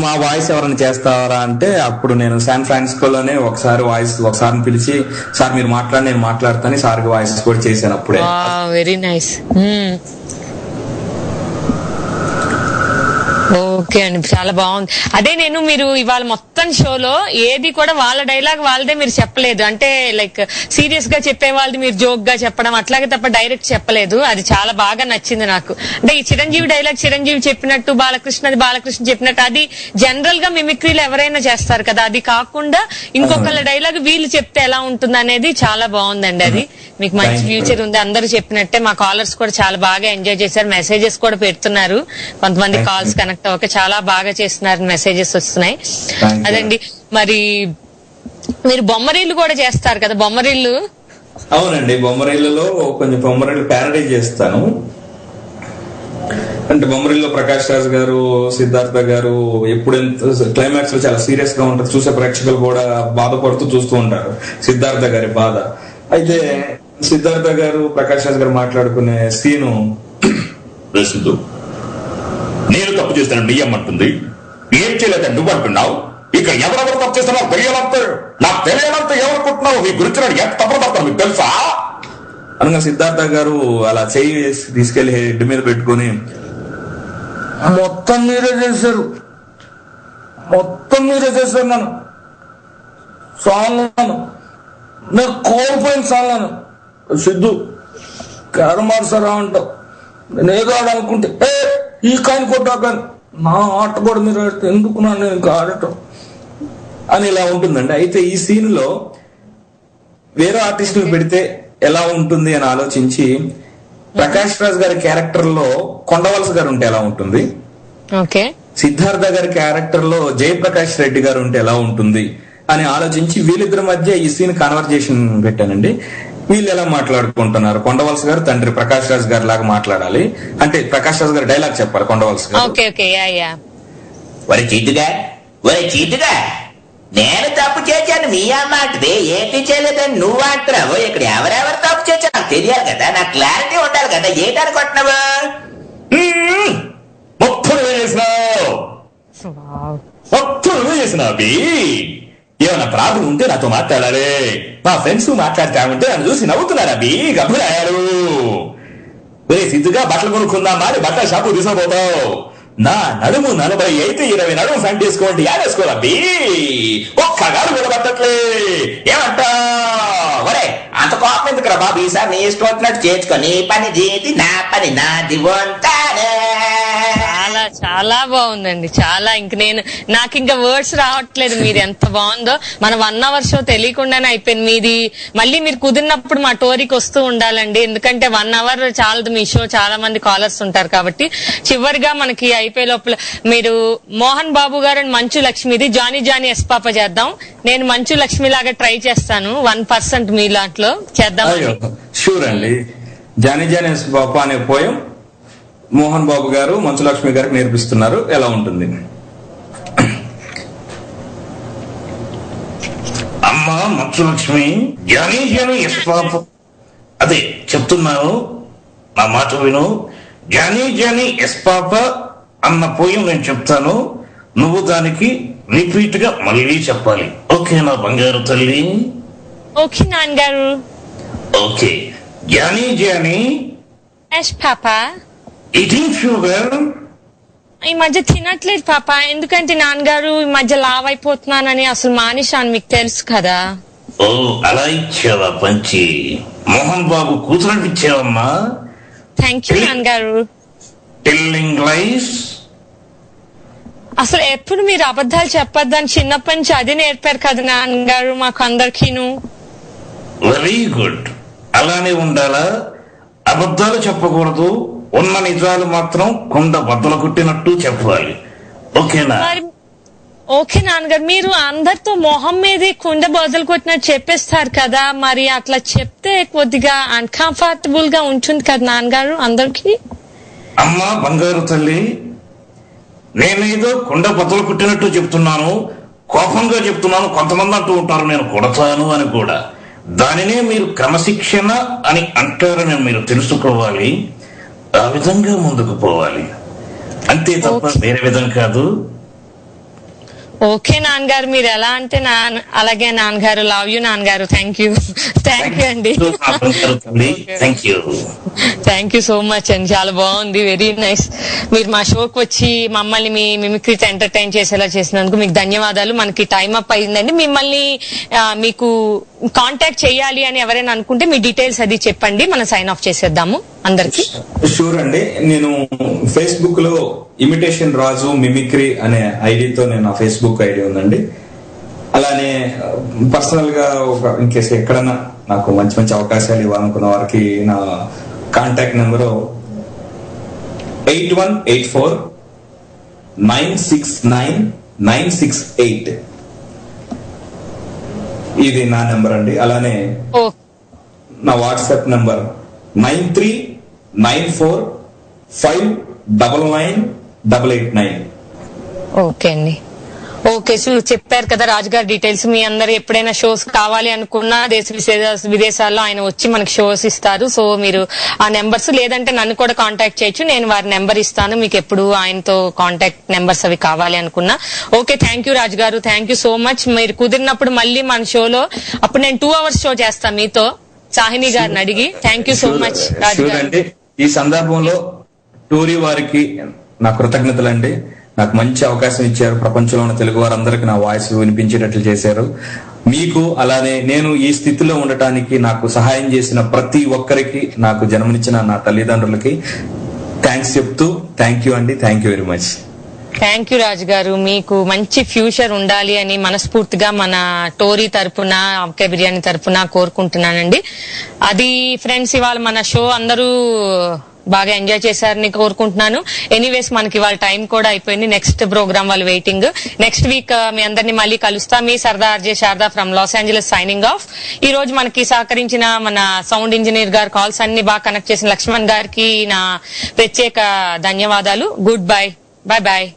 మా వాయిస్ ఎవరైనా చేస్తారా అంటే అప్పుడు నేను శాన్ ఫ్రాన్సిస్కోలోనే ఒకసారి పిలిచి, సార్ మీరు మాట్లాడి నేను మాట్లాడతాను, సార్కి వాయిస్ కూడా చేశాను అప్పుడే. Very nice. ఓకే అండి, చాలా బాగుంది. అదే మీరు ఇవాళ మొత్తం షోలో ఏది కూడా వాళ్ళ డైలాగ్ వాళ్ళదే మీరు చెప్పలేదు. అంటే లైక్ సీరియస్ గా చెప్పే వాళ్ళది మీరు జోక్ గా చెప్పడం అట్లాగే తప్ప డైరెక్ట్ చెప్పలేదు. అది చాలా బాగా నచ్చింది నాకు. అంటే ఈ చిరంజీవి డైలాగ్ చిరంజీవి చెప్పినట్టు, బాలకృష్ణది బాలకృష్ణ చెప్పినట్టు, అది జనరల్ గా మిమిక్రీలు ఎవరైనా చేస్తారు కదా, అది కాకుండా ఇంకొకళ్ళ డైలాగ్ వీళ్ళు చెప్తే ఎలా ఉంటుంది అనేది చాలా బాగుందండి. అది మీకు మంచి ఫ్యూచర్ ఉంది. అందరూ చెప్పినట్టే మా కాలర్స్ కూడా చాలా బాగా ఎంజాయ్ చేశారు. మెసేజెస్ కూడా పెడుతున్నారు, కొంతమంది కాల్స్ కనెక్ట్ అవ్వక చాలా బాగా చేస్తున్నారు, మెసేజెస్ వస్తున్నాయి. అదండి. మరి మీరు బొమ్మరీళ్ళు కూడా చేస్తారు కదా, బొమ్మరీళ్ళు? అవునండి, బొమ్మరీళ్ళలో కొంచెం బొమ్మరీళ్ళు ప్యారడీ చేస్తాను. అంటే బొమ్మరీల్లో ప్రకాష్ రాజ్ గారు, సిద్ధార్థ గారు ఎప్పుడు క్లైమాక్స్ లో చాలా సీరియస్ గా ఉంటుంది, చూసే ప్రేక్షకులు కూడా బాధపడుతూ చూస్తూ ఉంటారు సిద్ధార్థ గారి బాధ. అయితే సిద్ధార్థ గారు ప్రకాష్ రాజ్ గారు మాట్లాడుకునే సీను, నేను తప్పు చేస్తాను బియ్యమంటుంది, ఏం చేయలేదని నువ్వు అంటున్నావు, ఇక్కడ ఎవరెవరు తప్పు చేస్తున్నారు తెలియాలంతా, నాకు తెలియాలంతా ఎవరుకుంటున్నావు, మీ గురించి ఎంత తప్పు పడతాను మీకు తెలుసా అనగా సిద్ధార్థ గారు అలా చెయ్యి తీసుకెళ్లి హెడ్ మీద పెట్టుకుని, మొత్తం మీరే చేశారు నన్ను సాలను, నేను కోల్పోయిన సాలను, సిద్ధు కేరమార్సరా అంటావు, నేనేదో ఆడాలనుకుంటే ఈ కాని కొట్టాక నా ఆట కూడా మీరు ఆడితే ఎందుకు నన్ను ఇంకా ఆడటం అని ఇలా ఉంటుందండి. అయితే ఈ సీన్ లో వేరే ఆర్టిస్టులు పెడితే ఎలా ఉంటుంది అని ఆలోచించి ప్రకాష్ రాజ్ గారి క్యారెక్టర్ లో కొండవలస గారు ఉంటే ఎలా ఉంటుంది, సిద్ధార్థ గారి క్యారెక్టర్ లో జయప్రకాష్ రెడ్డి గారు ఉంటే ఎలా ఉంటుంది అని ఆలోచించి వీళ్ళిద్దరి మధ్య ఈ సీన్ కాన్వర్జేషన్ పెట్టానండి. వీళ్ళు ఎలా మాట్లాడుకుంటున్నారు, కొండవలస గారు తండ్రి ప్రకాష్ రాజ్ గారి లాగా మాట్లాడాలి అంటే ప్రకాష్ రాజ్ గారు డైలాగ్ చెప్పాలి కొండవలస గారు. ఒరే చీటుగా నేను తప్పు చేశాను మీ అమ్మాటిది ఏంటి చేయలేదని నువ్వు అంటున్నావు. ఇక్కడ ఎవరెవరు తప్పు చేశారు నాకు తెలియాలి కదా, నాకు క్లారిటీ ఉండాలి కదా. ఏంటనుకుంటున్నావు? మొత్తం చేసినావు ఏమన్నా ప్రాబ్లం ఉంటే నాతో మాట్లాడాలి. మా ఫ్రెండ్స్ మాట్లాడుతా ఉంటే నన్ను చూసి నవ్వుతున్నారు అబ్బి గబ్బురాయారు. సిద్ధుగా బట్టలు కొనుక్కుందామా అని బట్టల షాపు తీసుకుపోతావు. నా నడుము 40 అయితే 20 నడుము ఫ్రంట్ వేసుకోండి యాడేసుకోరబ్బి ఒక్కగాడు కూడా పట్టట్లే. ఏమంటా ఒరే అంత కోపం ఎందుకురా బాబు, ఈసారి నీ ఇష్టం వచ్చినట్టు చేర్చుకో. నీ పని చేతి నా పని నాది వంటానే. చాలా చాలా బాగుందండి, చాలా. నాకు ఇంకా వర్డ్స్ రావట్లేదు. మీది ఎంత బాగుందో. మన 1 hour షో తెలియకుండానే అయిపోయింది మీది. మళ్ళీ మీరు కుదిరినప్పుడు మా టోరీకి వస్తూ ఉండాలండి, ఎందుకంటే 1 hour చాలదు మీ షో, చాలా మంది కాలర్స్ ఉంటారు కాబట్టి. చివరిగా మనకి అయిపోయే లోపల మీరు మోహన్ బాబు గారు అండ్ మంచు లక్ష్మిది జానీ జానీ ఎస్ పాప చేద్దాం. నేను మంచు లక్ష్మి లాగా ట్రై చేస్తాను 1% మీ లాంట్లో చేద్దాం. షూర్ అండి. జానీ జానీ ఎస్ పాప అనే పోయం మోహన్ బాబు గారు మంచు లక్ష్మి గారికి నేర్పిస్తున్నారు, ఎలా ఉంటుంది? అమ్మా Manchu Lakshmi, Johnny Johnny yes పాప అదే చెప్తున్నాను, నా మాట విను. జానీ జానీ ఎస్ పాప అన్న పోయం నేను చెప్తాను, నువ్వు దానికి రిపీట్ గా మళ్ళీ చెప్పాలి. ఓకే నా బంగారు తల్లి? ఓకే నాన్నగారు. Okay. Johnny Johnny yes papa eating sugar. ఈ మధ్య తినట్లేదు పాప, ఎందుకంటే నాన్నగారు ఈ మధ్య లావ్ అయిపోతున్నానని అసలు మానేశాను, మీకు తెలుసు కదా. ఓ అలా ఇచ్చావా పంచి? మోహన్ బాబు కూతురు ఇచ్చావమ్మా. థ్యాంక్ యూ నాన్నగారు. టెల్లింగ్ లైస్. అసలు ఎప్పుడు మీరు అబద్ధాలు చెప్పొద్దని చిన్నప్పటి నుంచి అది నేర్పారు కదా నాన్నగారు మాకు అందరికీను. వెరీ గుడ్, అలానే ఉండాలా. అబద్ధాలు చెప్పకూడదు, ఉన్న నిజాలు మాత్రం కొండ బద్దలు కొట్టినట్టు చెప్పాలి. ఓకేనా? ఓకే నాన్నగారు. మీరు అందరితో మొహం మీద కుండ బదులు కొట్టినట్టు చెప్పేస్తారు కదా, మరి అట్లా చెప్తే కొద్దిగా అన్కంఫర్టబుల్ గా ఉంటుంది కదా నాన్నగారు అందరికి. అమ్మా బంగారు తల్లి, నేనేదో కుండ బద్దలు కొట్టినట్టు చెప్తున్నాను, కోపంగా చెప్తున్నాను. కొంతమంది అంటూ ఉంటారు నేను కొడతాను అని కూడా. దానినే మీరు క్రమశిక్షణ అని అంటారని మీరు తెలుసుకోవాలి. ఆ విధంగా ముందుకు పోవాలి, అంతే తప్ప వేరే విధం కాదు. ఓకే నాన్నగారు, మీరు ఎలా అంటే అలాగే నాన్నగారు. లవ్ యూ నాన్నగారు. థ్యాంక్ యూ అండి. థ్యాంక్ యూ సో మచ్ అండి, చాలా బాగుంది, వెరీ నైస్. మీరు మా షోకి వచ్చి మమ్మల్ని మీ మిమిక్రీతో ఎంటర్టైన్ చేసేలా చేసినందుకు మీకు ధన్యవాదాలు. మనకి టైం అప్ అయిందండి. మిమ్మల్ని మీకు కాంటాక్ట్ చేయాలి అని ఎవరైనా అనుకుంటే మీ డీటెయిల్స్ అది చెప్పండి, మనం సైన్ ఆఫ్ చేసేద్దాము అందరికి. షూర్ అండి. నేను ఫేస్బుక్ లో ఇమిటేషన్ రాజు మిమిక్రీ అనే ఐడితో నేను ఫేస్బుక్ ఐడి ఉందండి. అలానే పర్సనల్ గా ఇన్ కేసు ఎక్కడన్నా నాకు మంచి మంచి అవకాశాలు ఇవ్వాలనుకున్న వారికి నా కాంటాక్ట్ నెంబరు 8184969968. ఇది నా నెంబర్ అండి. అలానే నా వాట్సాప్ నెంబర్ 9394599889. ఓకే అండి. ఓకే, సో చెప్పారు కదా రాజుగారి డీటెయిల్స్. మీ అందరు ఎప్పుడైనా షోస్ కావాలి అనుకున్నా దేశ విదేశాల్లో ఆయన వచ్చి మనకి షోస్ ఇస్తారు. సో మీరు ఆ నెంబర్స్, లేదంటే నన్ను కూడా కాంటాక్ట్ చేయొచ్చు, నేను వారి నెంబర్ ఇస్తాను మీకు ఎప్పుడు ఆయనతో కాంటాక్ట్ నెంబర్స్ అవి కావాలి అనుకున్నా. ఓకే, థ్యాంక్ యూ రాజు గారు, థ్యాంక్ యూ సో మచ్. మీరు కుదిరినప్పుడు మళ్ళీ మన షోలో అప్పుడు నేను 2 hours షో చేస్తాను మీతో, సాహిని గారిని అడిగి. థ్యాంక్ యూ సో మచ్ రాజు గారు. ఈ సందర్భంలో టూరీ వారికి నా కృతజ్ఞతలండి. నాకు మంచి అవకాశం ఇచ్చారు, ప్రపంచంలో ఉన్న తెలుగు వారందరికీ నా వాయిస్ వినిపించేటట్లు చేశారు. మీకు అలానే నేను ఈ స్థితిలో ఉండటానికి నాకు సహాయం చేసిన ప్రతి ఒక్కరికి, నాకు జన్మనిచ్చిన నా తల్లిదండ్రులకి థ్యాంక్స్ చెప్తూ థ్యాంక్ యూ అండి. Thank you very much. Thank you Raju గారు. మీకు మంచి ఫ్యూచర్ ఉండాలి అని మనస్ఫూర్తిగా మన టోరీ తరపున, ఆవకాయ బిర్యానీ తరపున కోరుకుంటున్నానండి. అది ఫ్రెండ్స్, ఇవాళ మన షో అందరూ బాగా ఎంజాయ్ చేశారని కోరుకుంటున్నాను. ఎనీవేస్ మనకి వాళ్ళ టైం కూడా అయిపోయింది. నెక్స్ట్ ప్రోగ్రామ్ వాళ్ళు వెయిటింగ్. నెక్స్ట్ వీక్ మీ అందరినీ మళ్ళీ కలుస్తా. మీ సరదా RJ Sharada from Los Angeles signing off. ఈ రోజు మనకి సహకరించిన మన సౌండ్ ఇంజనీర్ గారు కాల్స్ అన్ని బాగా కనెక్ట్ చేసిన లక్ష్మణ్ గారికి నా ప్రత్యేక ధన్యవాదాలు. Goodbye. Bye bye.